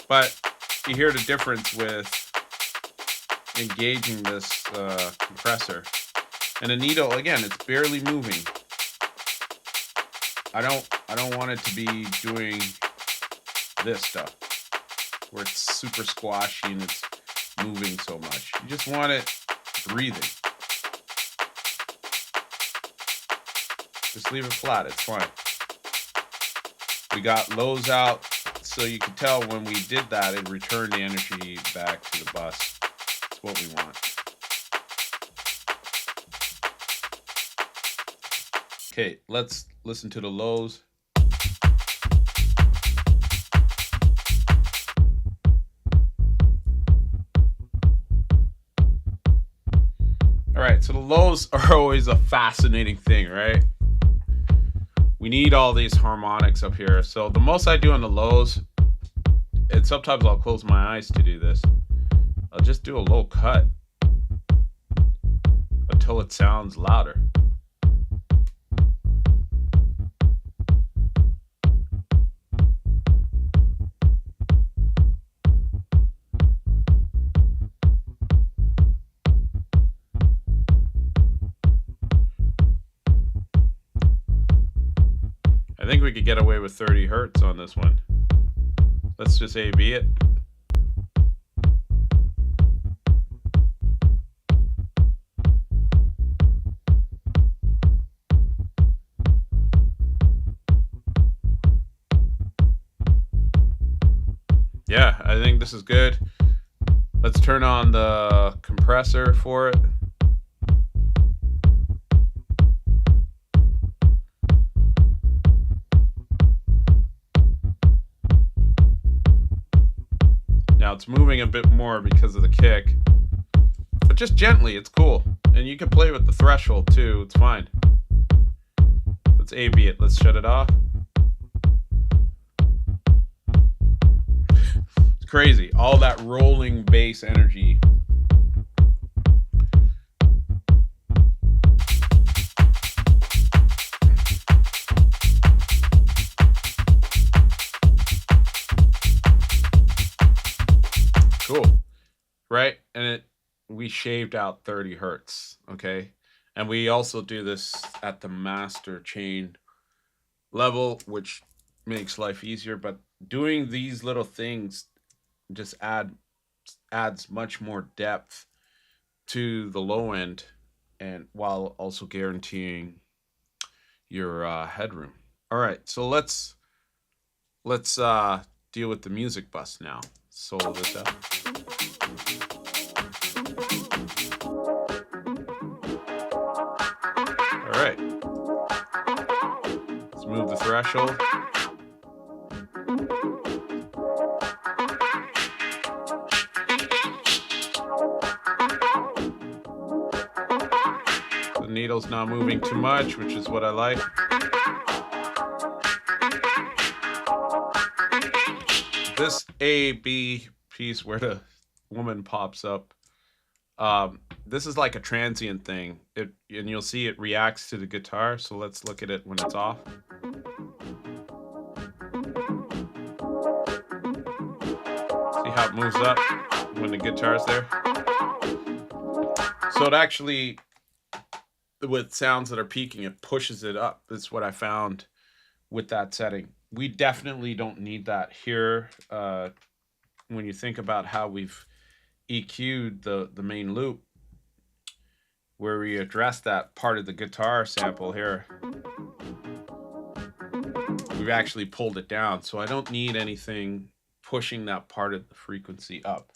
But you hear the difference with engaging this compressor. And the needle, again, it's barely moving. I don't want it to be doing this stuff where it's super squashy and it's moving so much. You just want it breathing. Just leave it flat, it's fine. We got lows out, so you can tell when we did that, it returned the energy back to the bus. That's what we want. Okay, let's listen to the lows. All right, so the lows are always a fascinating thing, right? We need all these harmonics up here. So the most I do on the lows, and sometimes I'll close my eyes to do this, I'll just do a low cut until it sounds louder. I think we could get away with 30 hertz on this one. Let's just A/B it. Yeah, I think this is good. Let's turn on the compressor for it. Now it's moving a bit more because of the kick, but just gently, it's cool. And you can play with the threshold too, it's fine. Let's A/B it, let's shut it off. It's crazy, all that rolling bass energy. Cool, right? And we shaved out 30 hertz, okay? And we also do this at the master chain level, which makes life easier. But doing these little things just adds much more depth to the low end, and while also guaranteeing your headroom. All right, so let's deal with the music bus now. Solo this out. All right, let's move the threshold. The needle's not moving too much, which is what I like. This A-B piece where the woman pops up, this is like a transient thing. And you'll see it reacts to the guitar, so let's look at it when it's off. See how it moves up when the guitar's there? So it actually, with sounds that are peaking, it pushes it up. That's what I found with that setting. We definitely don't need that here. When you think about how we've EQ'd the main loop, where we address that part of the guitar sample here, we've actually pulled it down. So I don't need anything pushing that part of the frequency up.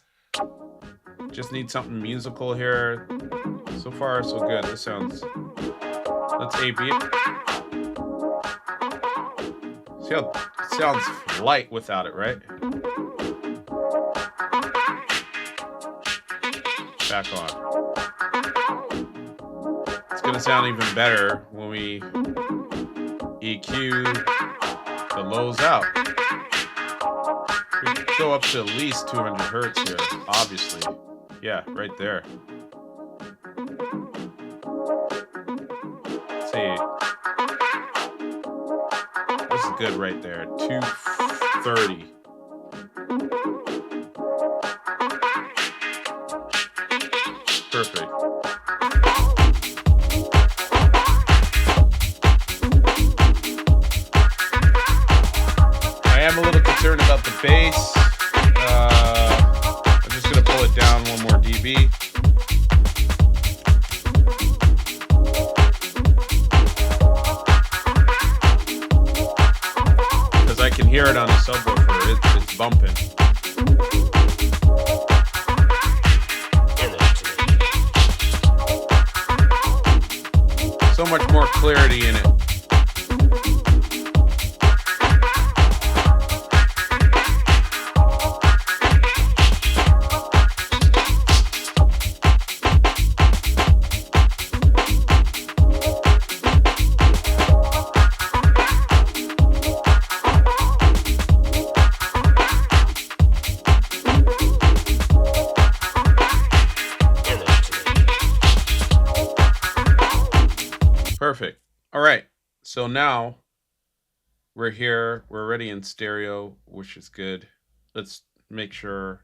Just need something musical here. So far, so good. This sounds... Let's A-B it. See how it sounds light without it, right? Back on. It's gonna sound even better when we EQ the lows out. We could go up to at least 200 hertz here, obviously. Yeah, right there. Let's see. This is good right there. 230. Perfect. I am a little concerned about the bass. I'm just going to pull it down 1 more dB. Because I can hear it on the subwoofer. It's bumping. So much more clarity in it. Perfect. All right. So now we're here. We're already in stereo, which is good. Let's make sure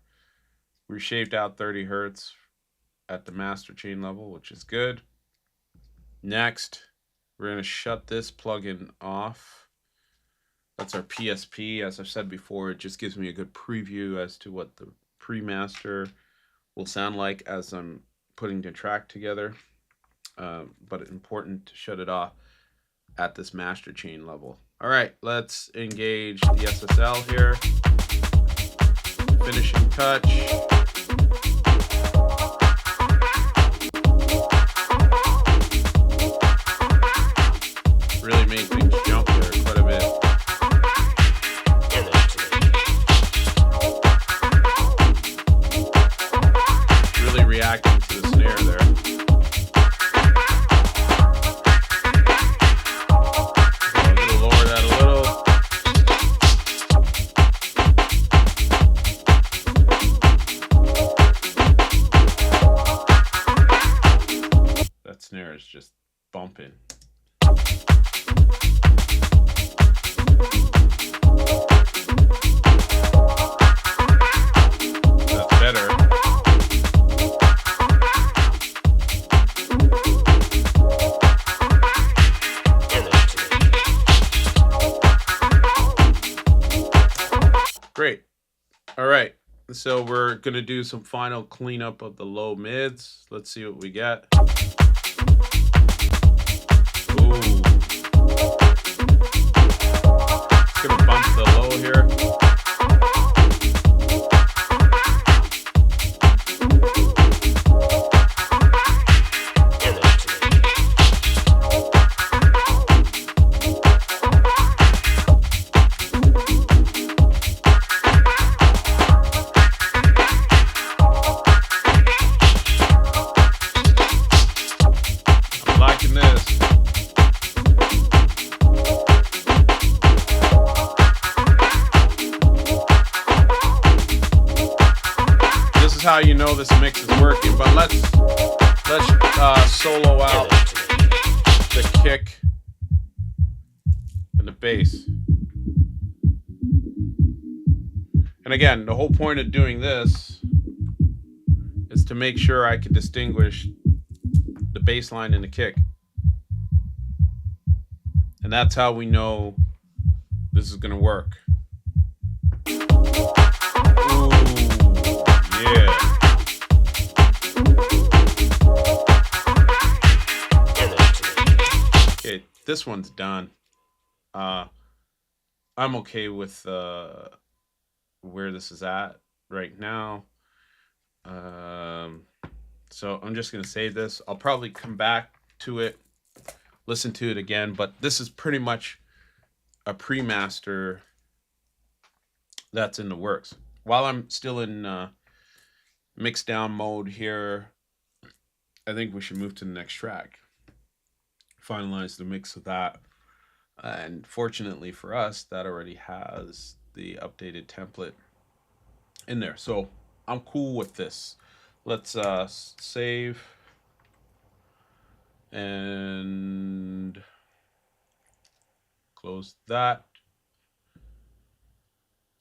we shaved out 30 hertz at the master chain level, which is good. Next, we're going to shut this plugin off. That's our PSP. As I've said before, it just gives me a good preview as to what the pre-master will sound like as I'm putting the track together. But it's important to shut it off at this master chain level. All right, let's engage the SSL here. Finishing touch. Really made things jump there quite a bit. Really reacting to the snare there. All right. So we're going to do some final cleanup of the low mids. Let's see what we get. Ooh. Just going to bump the low here. How you know this mix is working, but let's solo out the kick and the bass. And again, the whole point of doing this is to make sure I can distinguish the bass line and the kick. And that's how we know this is gonna work. Ooh, yeah. Okay, this one's done. I'm okay with where this is at right now. So I'm just gonna save this. I'll probably come back to it, listen to it again, but this is pretty much a pre-master that's in the works. While I'm still in mix down mode here, I think we should move to the next track. Finalize the mix of that. And fortunately for us, that already has the updated template in there. So I'm cool with this. Let's save and close that.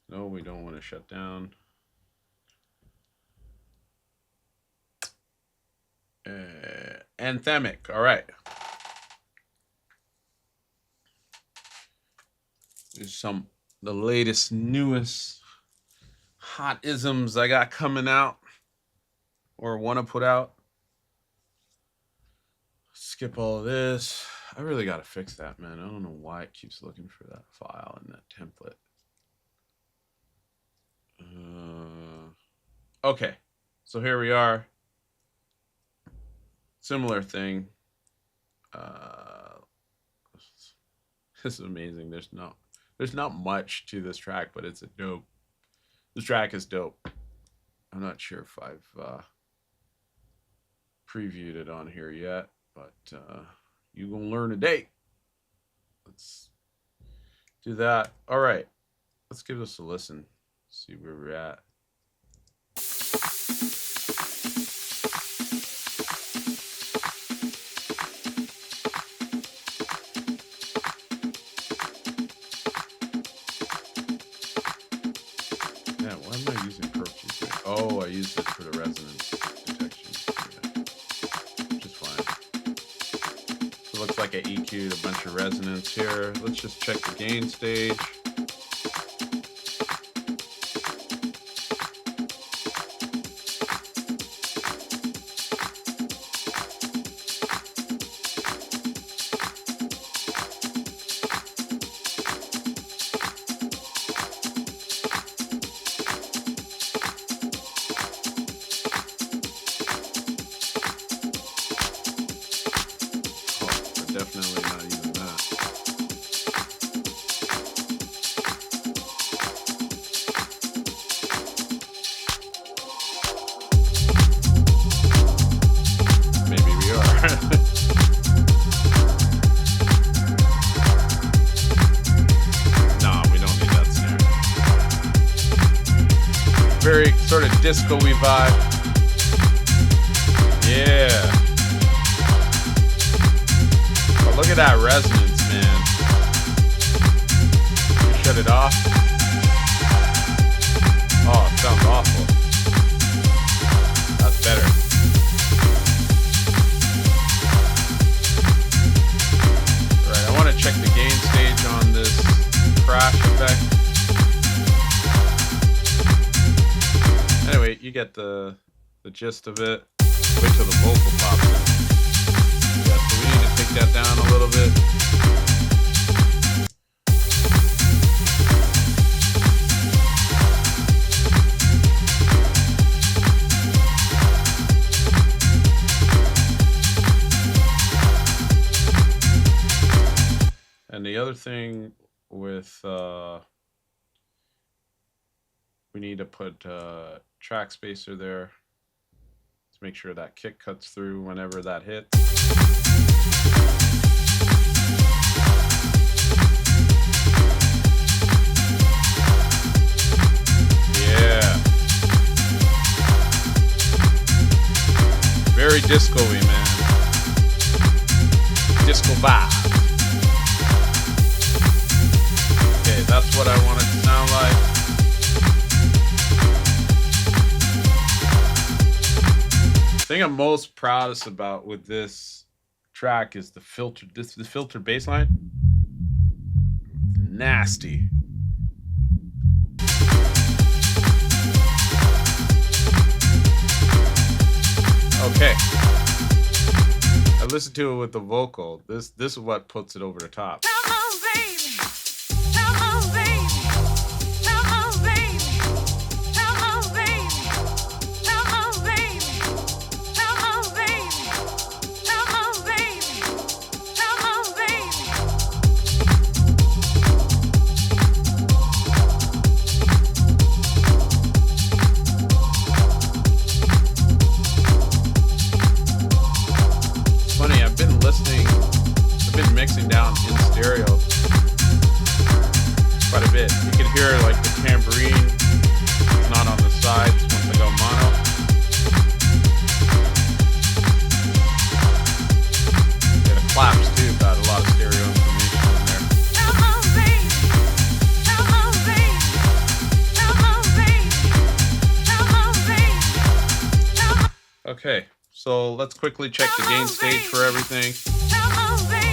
No, we don't want to shut down. Anthemic. All right. There's the latest, newest hot isms I got coming out or want to put out. Skip all of this. I really got to fix that, man. I don't know why it keeps looking for that file and that template. Okay, so here we are. Similar thing. This is amazing. There's not much to this track, but it's a dope. This track is dope. I'm not sure if I've previewed it on here yet, but you gonna learn today. Let's do that. All right, let's give this a listen. See where we're at. Oh, I used it for the resonance detection. Yeah. Which is fine. So it looks like I EQ'd a bunch of resonance here. Let's just check the gain stage. Definitely not using that. Maybe we are. Nah, we don't need that snare. Very sort of disco-y vibe. Yeah. Look at that resonance, man. Shut it off. Oh, it sounds awful. That's better. Alright, I want to check the gain stage on this crash effect. you get the gist of it. Wait till the vocal pops in. Yeah, so we need to take that down a little bit. And the other thing with we need to put track spacer there to make sure that kick cuts through whenever that hits. Yeah. Very disco-y, man. Disco vibe. Okay, that's what I want it to sound like. The thing I'm most proudest about with this track is the filter. The filter bass line. Nasty. Okay. I listened to it with the vocal. This is what puts it over the top. Come on, baby. Come on, baby. Come on, baby. Come on, baby. Come on, baby. Come on, baby. Come on, baby. Come on, baby. Funny, I've been mixing down in stereo quite a bit. You can hear like the tambourine. It's not on the sides once I go mono. Yeah, the claps too got a lot of stereo information in there. Come on, baby. Come on, baby. Come on, baby. Come on, baby. Come on. Okay, so let's quickly check the gain stage for everything. Come on, baby.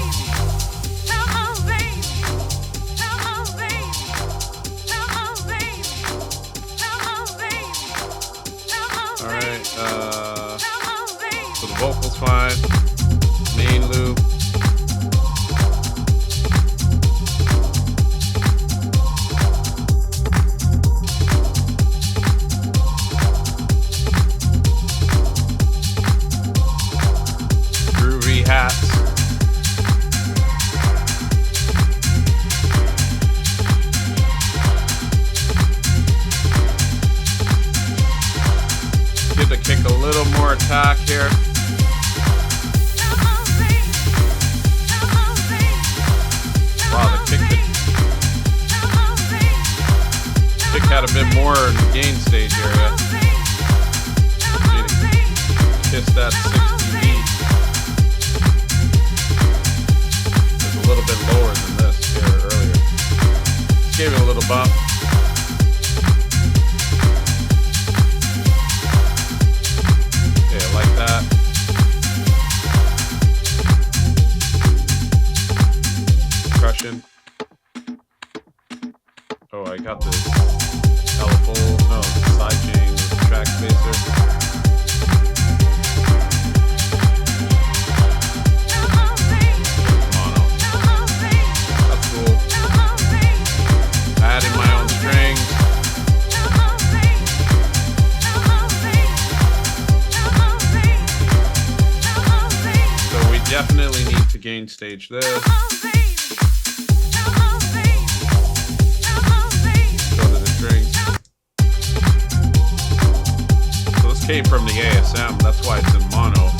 Come on, baby. Come on, baby. Come on, baby. Come on, baby. Come on, All right, Come on, baby. so the vocal's fine. Main loop. Groovy hats. Give the kick a little more attack here. Come on, baby. Come on, baby. Wow, the kick had a bit more in the gain stage area. Need to kiss that 60 beat. It's a little bit lower than this here earlier. Just gave it a little bump. Yeah, like that. Crushing. Oh, I got this side chain with the track spacer. Mono. That's cool. Adding my own strings. So we definitely need to gain stage this. Go to the strings. So this came from the ASM, that's why it's in mono.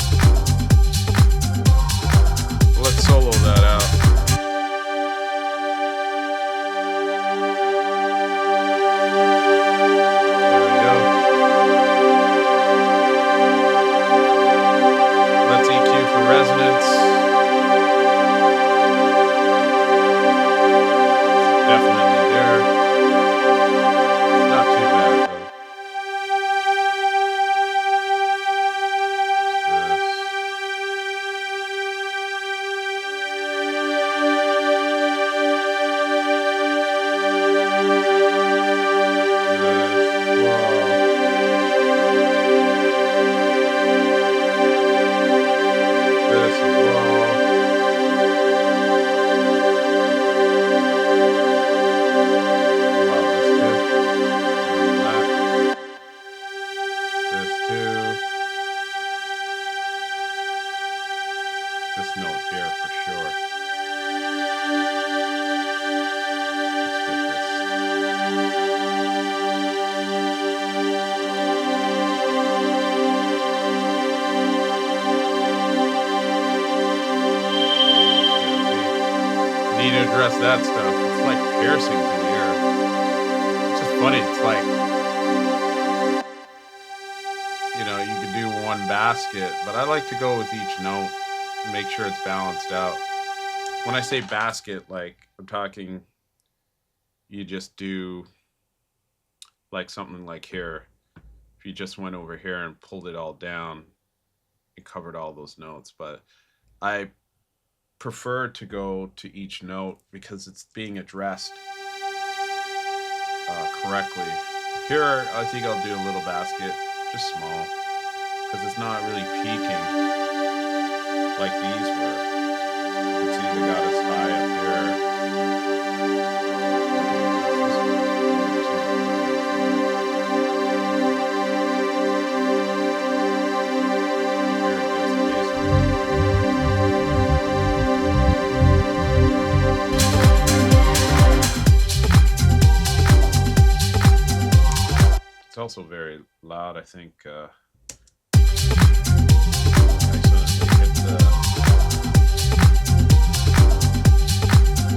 Let's solo that out. There we go. Let's EQ for resonance. It's definitely there. It's not too bad though. address that stuff. It's like piercings in the ear. It's just funny. It's like, you could do one basket, but I like to go with each note and make sure it's balanced out. When I say basket, like I'm talking, you just do like something like here. If you just went over here and pulled it all down, it covered all those notes. But I prefer to go to each note because it's being addressed correctly. Here, I think I'll do a little basket, just small, because it's not really peaking like these were. You can see they got us high up here. It's also very loud, I think. Hit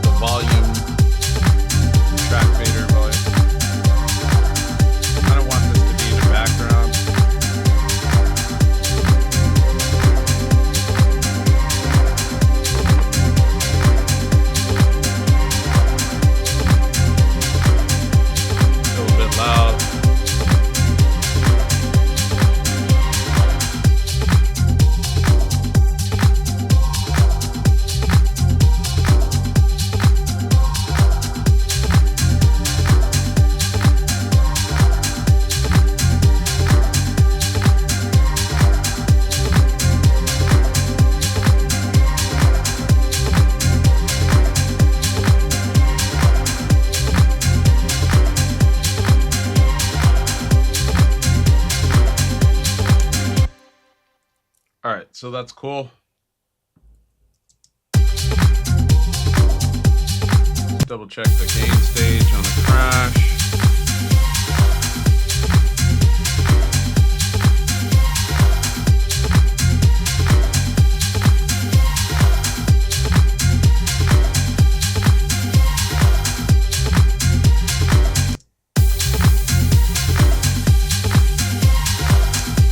the volume, track fader volume. I don't want this to be in the background. A little bit loud. All right, so that's cool. Let's double check the gain stage on the crash.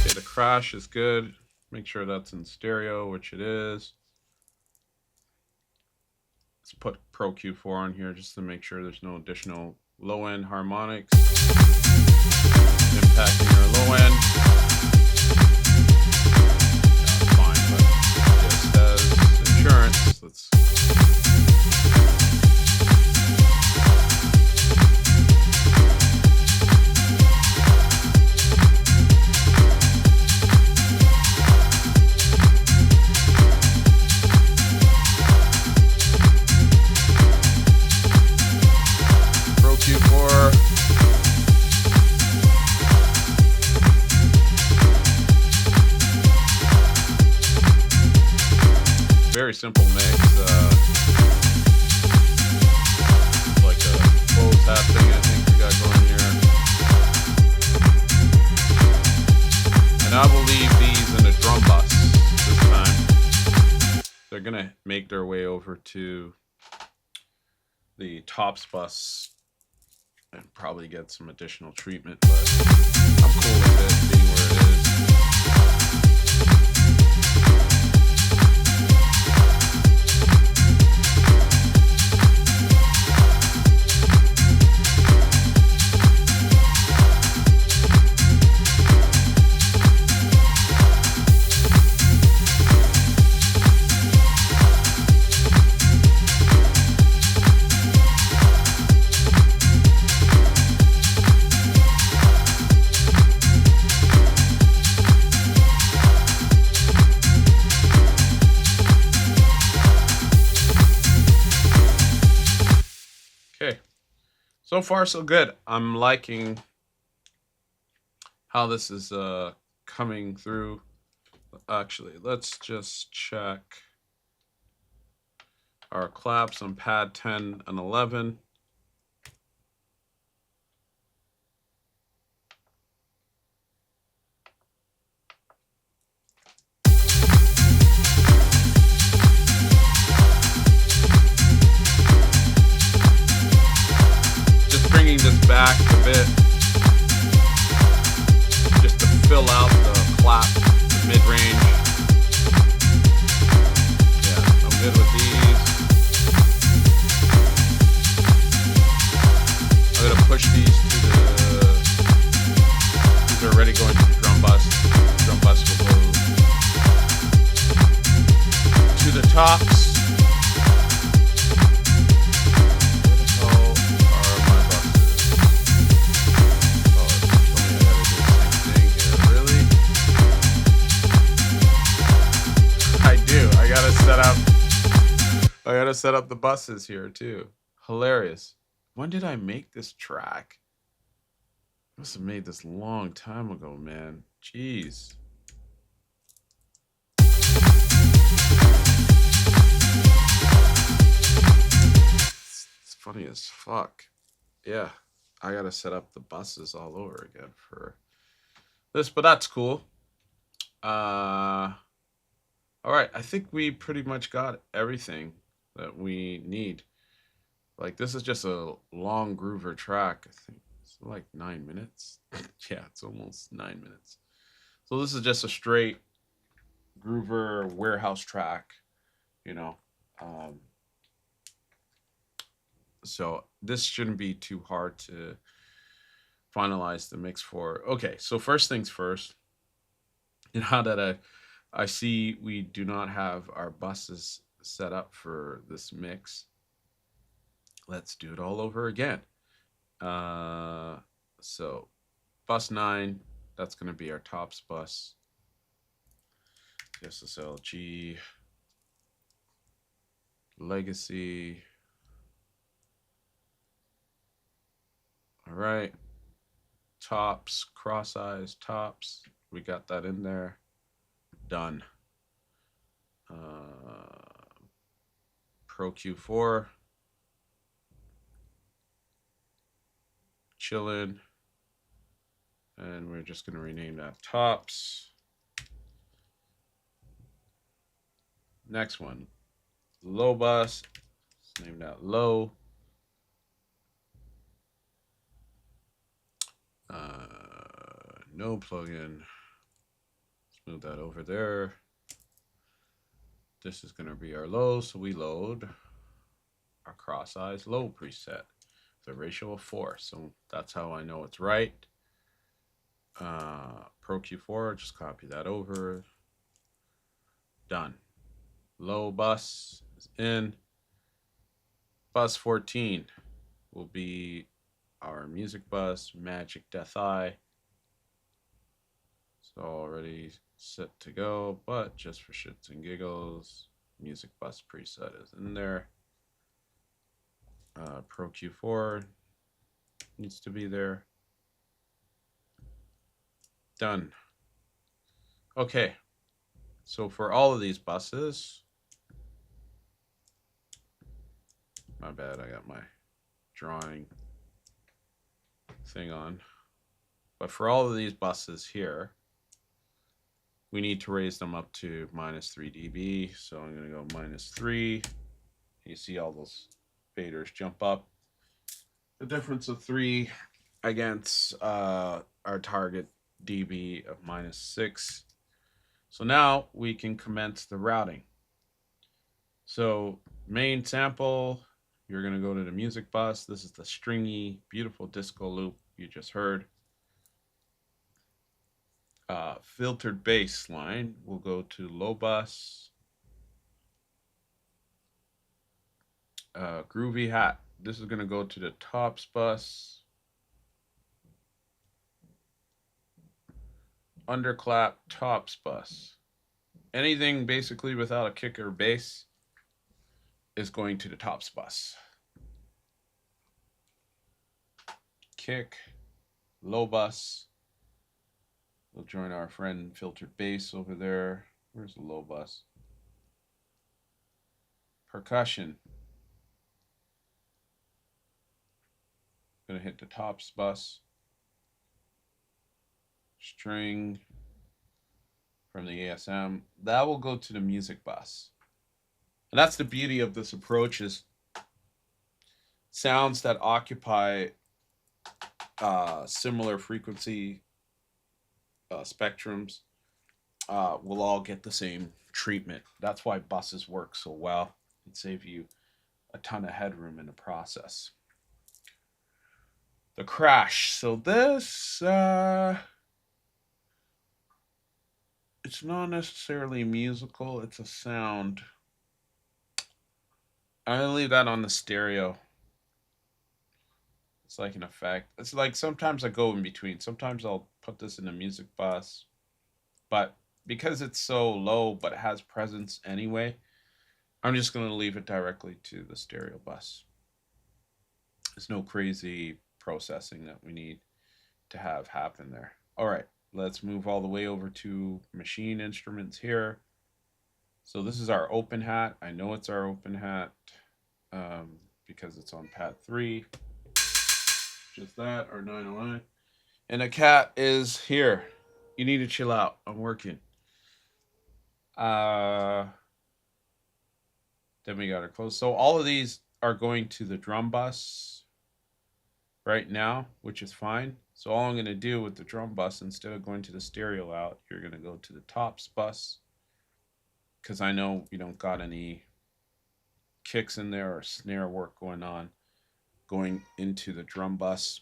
Okay, the crash is good. Make sure that's in stereo, which it is. Let's put Pro Q4 on here just to make sure there's no additional low-end harmonics impacting our low end. That's fine, but just as insurance, let's very simple mix. Like a closed hat thing, I think we got going here. And I will leave these in a drum bus this time. They're gonna make their way over to the tops bus and probably get some additional treatment, but I'm cool with it being where it is. So far, so good. I'm liking how this is coming through. Actually, let's just check our claps on pad 10 and 11. bringing this back a bit just to fill out the clap, the mid-range. Yeah, I'm good with these. I'm gonna push these to the. These are already going to the drum bus. Drum bus will go to the tops. I gotta set up the buses here too. Hilarious. When did I make this track? I must have made this a long time ago, man. Jeez. It's funny as fuck. Yeah, I gotta set up the buses all over again for this, but that's cool. All right, I think we pretty much got everything that we need. Like, this is just a long groover track. I think it's like 9 minutes. Yeah, it's almost 9 minutes. So this is just a straight groover warehouse track, you know. So this shouldn't be too hard to finalize the mix for. Okay, so first things first. Now that I see we do not have our buses set up for this mix. Let's do it all over again. So bus 9, that's going to be our tops bus. SSLG, Legacy. All right. Tops, cross eyes, tops. We got that in there. Done. Pro Q4. Chillin'. And we're just going to rename that tops. Next one. Low bus. Let's name that low. No plugin. Let's move that over there. This is going to be our low, so we load our cross eyes low preset. The ratio of 4, so that's how I know it's right. Pro Q4, just copy that over. Done. Low bus is in. Bus 14 will be our music bus, Magic Death Eye. So already set to go, but just for shits and giggles, music bus preset is in there. Pro Q4 needs to be there. Done. Okay, so for all of these buses, my bad, I got my drawing thing on. But for all of these buses here, we need to raise them up to -3 dB. So I'm going to go -3. You see all those faders jump up. The difference of 3 against our target dB of -6. So now we can commence the routing. So main sample, you're going to go to the music bus. This is the stringy, beautiful disco loop you just heard. Filtered bass line will go to low bus. Groovy hat. This is going to go to the tops bus. Underclap tops bus. Anything basically without a kick or bass is going to the tops bus. Kick, low bus. We'll join our friend filtered bass over there. Where's the low bus? Percussion. Gonna hit the tops bus. String from the ASM. That will go to the music bus. And that's the beauty of this approach, is sounds that occupy similar frequency spectrums will all get the same treatment. That's why buses work so well and save you a ton of headroom in the process. The crash. So this, it's not necessarily musical. It's a sound. I'm gonna leave that on the stereo. It's like an effect. It's like sometimes I go in between. Sometimes I'll put this in a music bus, but because it's so low but it has presence anyway, I'm just gonna leave it directly to the stereo bus. There's no crazy processing that we need to have happen there. All right, let's move all the way over to machine instruments here. So this is our open hat. I know it's our open hat because it's on pad 3. Just that, our 909. And the cat is here. You need to chill out. I'm working. Then we got our close. So all of these are going to the drum bus right now, which is fine. So all I'm going to do with the drum bus, instead of going to the stereo out, you're going to go to the tops bus, because I know we don't got any kicks in there or snare work going on going into the drum bus.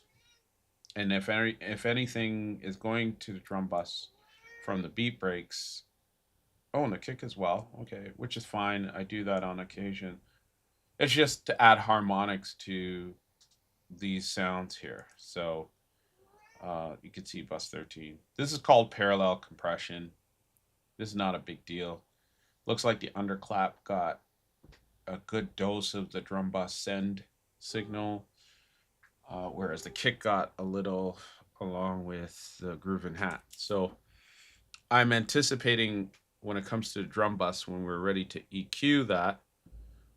And if anything is going to the drum bus from the beat breaks, oh, and the kick as well, okay, which is fine. I do that on occasion. It's just to add harmonics to these sounds here. So you can see bus 13. This is called parallel compression. This is not a big deal. Looks like the underclap got a good dose of the drum bus send signal, whereas the kick got a little along with the groove and hat. So I'm anticipating when it comes to the drum bus, when we're ready to EQ that,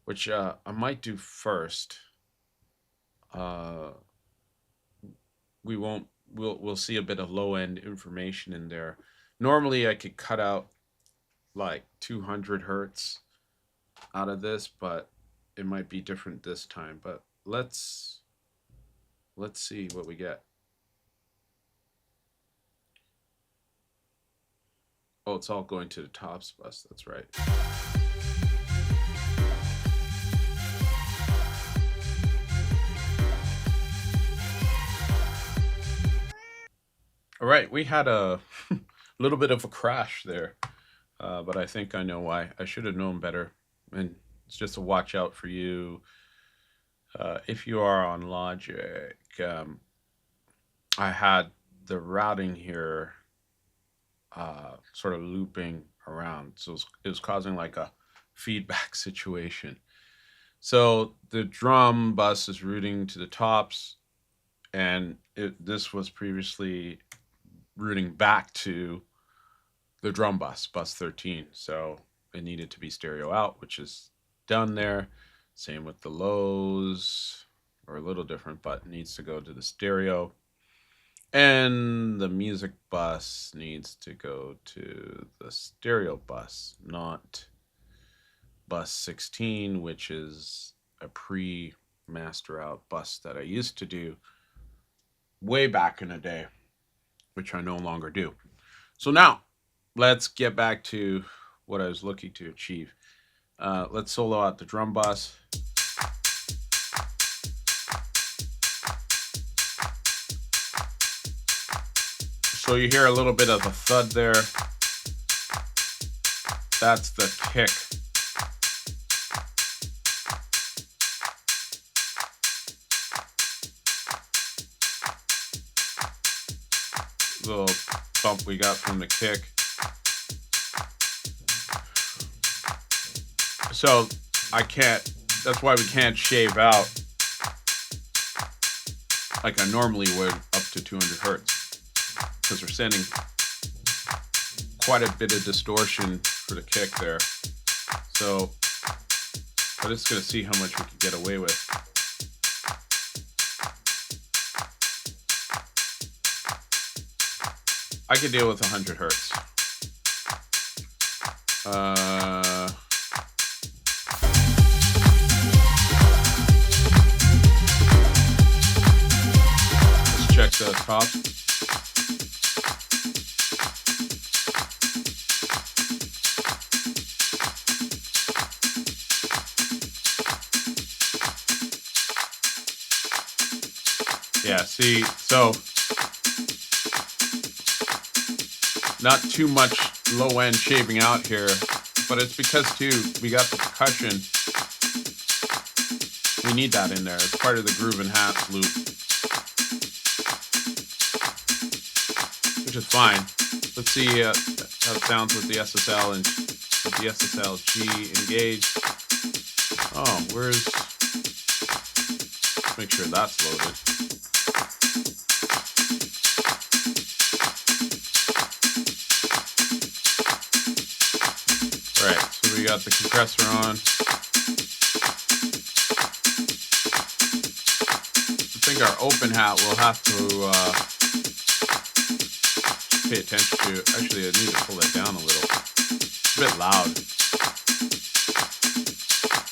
which I might do first. We'll see a bit of low end information in there. Normally I could cut out like 200 hertz out of this, but it might be different this time. But let's see what we get. Oh, it's all going to the tops bus. That's right. All right, we had a little bit of a crash there, but I think I know why. I should have known better, and it's just a watch out for you. If you are on Logic, I had the routing here sort of looping around, so it was causing like a feedback situation. So the drum bus is routing to the tops, and this was previously routing back to the drum bus, bus 13. So it needed to be stereo out, which is done there. Same with the lows, or a little different, but it needs to go to the stereo. And the music bus needs to go to the stereo bus, not bus 16, which is a pre-master out bus that I used to do way back in the day, which I no longer do. So now, let's get back to what I was looking to achieve. Let's solo out the drum bus. So you hear a little bit of a thud there. That's the kick. Little bump we got from the kick. So that's why we can't shave out like I normally would up to 200 hertz, because we're sending quite a bit of distortion for the kick there. So we're just gonna see how much we can get away with. I could deal with 100 hertz. Let's check the tops. Yeah, see, so not too much low end shaving out here, but it's because too we got the percussion. We need that in there. It's part of the groove and half loop, which is fine. Let's see how it sounds with the SSL and with the SSL G engaged. Oh, where's? Make sure that's loaded. Right, so we got the compressor on. I think our open hat will have to pay attention to. Actually, I need to pull it down a little. It's a bit loud.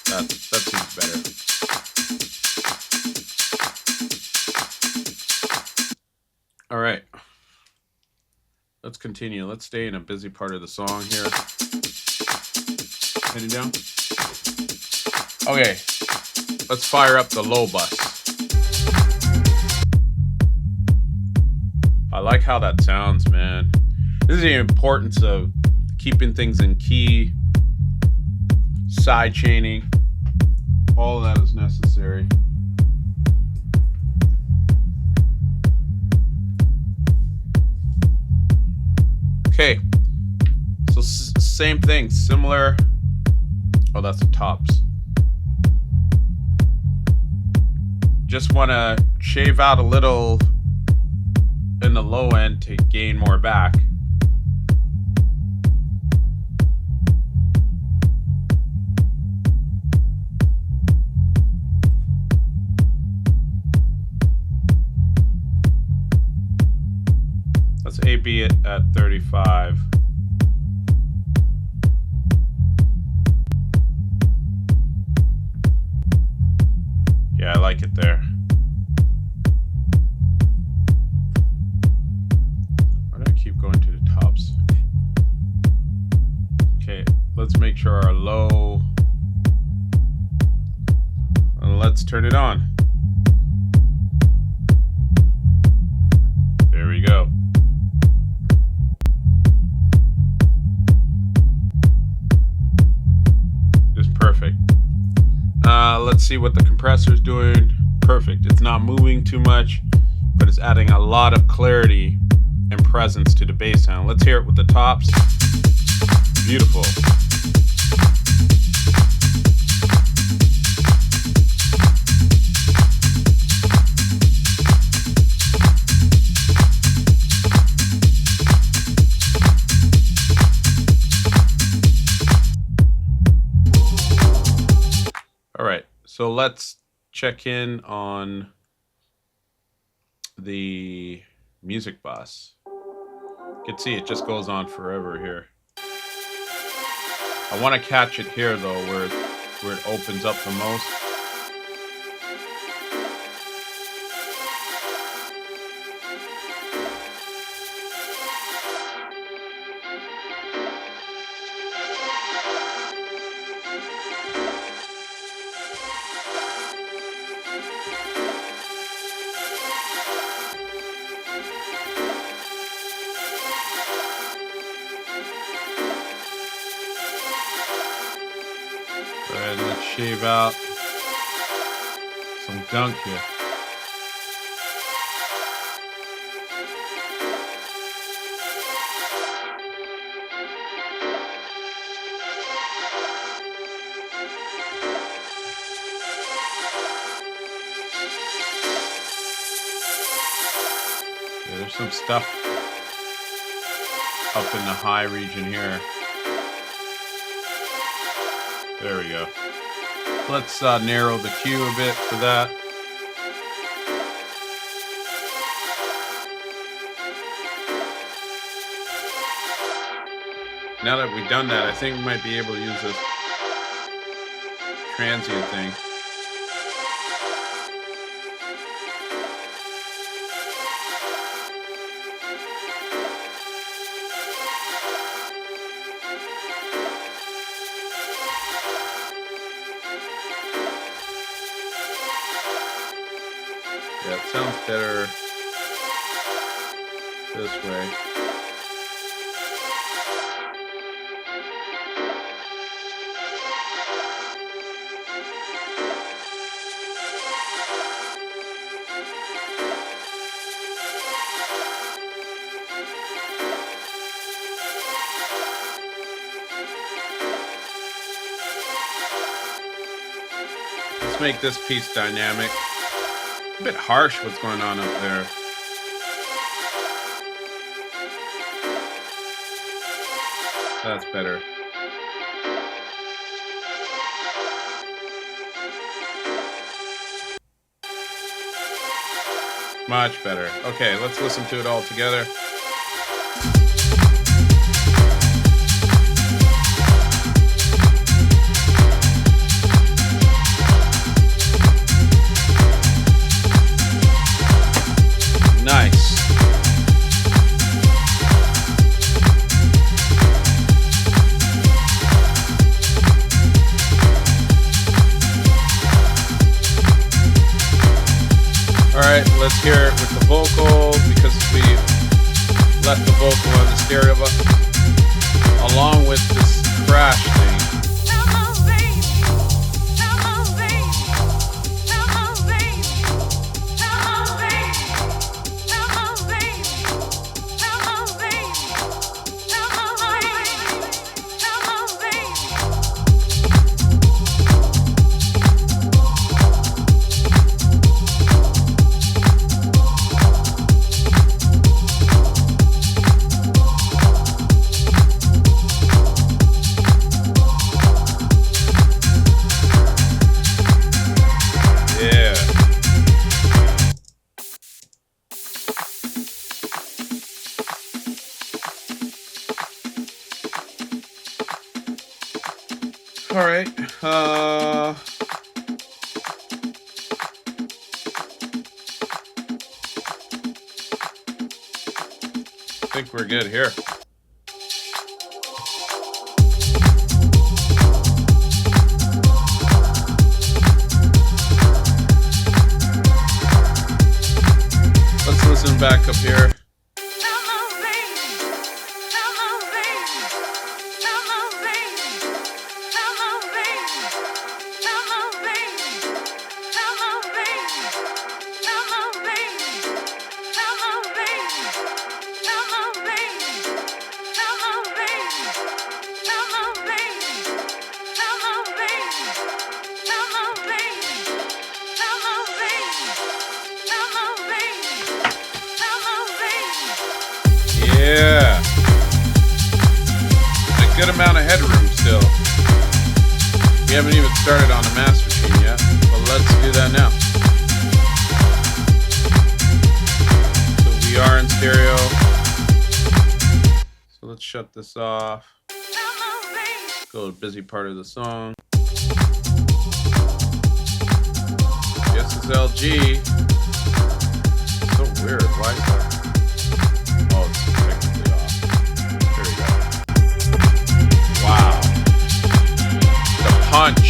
That seems better. All right. Let's continue. Let's stay in a busy part of the song here. Heading down. Okay. Let's fire up the low bus. I like how that sounds, man. This is the importance of keeping things in key, side chaining. All of that is necessary. Okay. So same thing, similar. Oh, that's the tops. Just want to shave out a little in the low end to gain more back. Let's AB it at 35. Yeah, I like it there. Why do I keep going to the tops? Okay, let's make sure our low. Let's turn it on. There we go. Just perfect. Let's see what the compressor's doing. Perfect. It's not moving too much, but it's adding a lot of clarity and presence to the bass sound. Let's hear it with the tops. Beautiful. All right, so let's check in on the music bus. You can see it just goes on forever here. I want to catch it here though, where it opens up the most. Go ahead and let's shave out some gunk here. Yeah, there's some stuff up in the high region here. There we go. Let's narrow the Q a bit for that. Now that we've done that, I think we might be able to use this transient thing. Yeah, it sounds better this way. Let's make this piece dynamic. A bit harsh what's going on up there. That's better. Much better. Okay, let's listen to it all together. Nice. All right, let's hear it with the vocal because we left the vocal on the stereo bus along with this crash thing. All right. I think we're good here. Let's listen back up here. Yeah. A good amount of headroom still. We haven't even started on the master machine yet, but let's do that now. So we are in stereo. So let's shut this off. Go to the busy part of the song. Yes, it's LG. So weird. Why is that? Oh, it's technically off. There we go. Wow. The punch.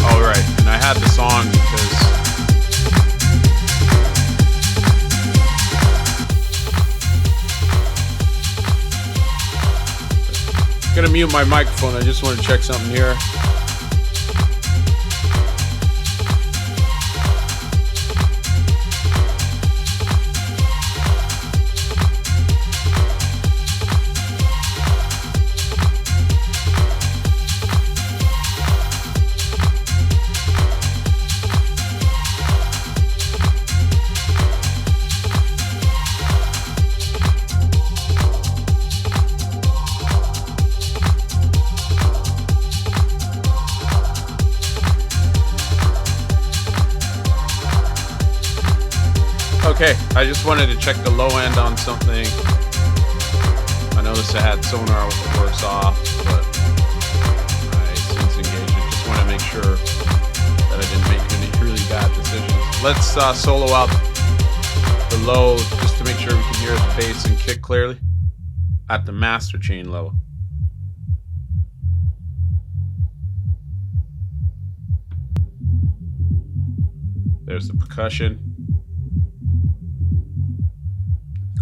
All right, and I had this on because I'm gonna mute my microphone. I just want to check something here. Okay, I just wanted to check the low end on something. I noticed I had sonar works off, but I since engaged it. Just want to make sure that I didn't make any really bad decisions. Let's solo out the low just to make sure we can hear the bass and kick clearly at the master chain low. There's the percussion.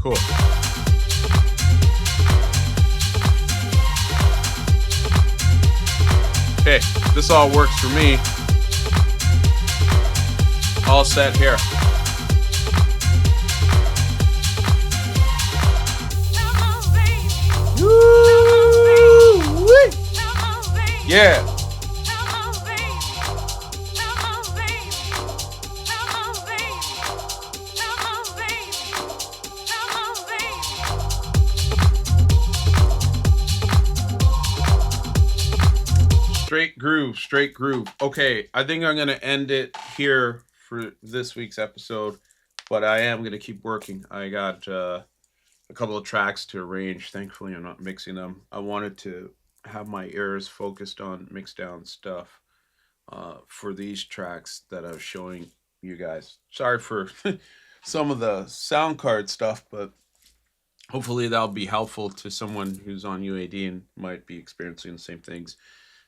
Cool. Okay, this all works for me. All set here. Woo-wee. Yeah. Straight groove. Okay, I think I'm gonna end it here for this week's episode, but I am gonna keep working. I got a couple of tracks to arrange. Thankfully, I'm not mixing them. I wanted to have my ears focused on mixed down stuff for these tracks that I was showing you guys. Sorry for some of the sound card stuff, but hopefully that'll be helpful to someone who's on UAD and might be experiencing the same things.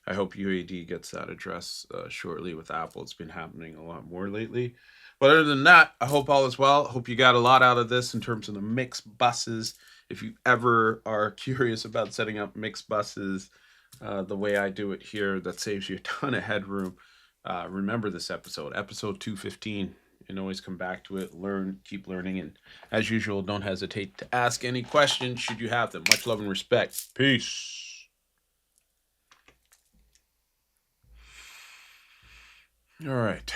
I hope UAD gets that address shortly with Apple. It's been happening a lot more lately. But other than that, I hope all is well. Hope you got a lot out of this in terms of the mix buses. If you ever are curious about setting up mix buses the way I do it here, that saves you a ton of headroom. Remember this episode 215, and always come back to it, learn, keep learning. And as usual, don't hesitate to ask any questions should you have them. Much love and respect. Peace. All right.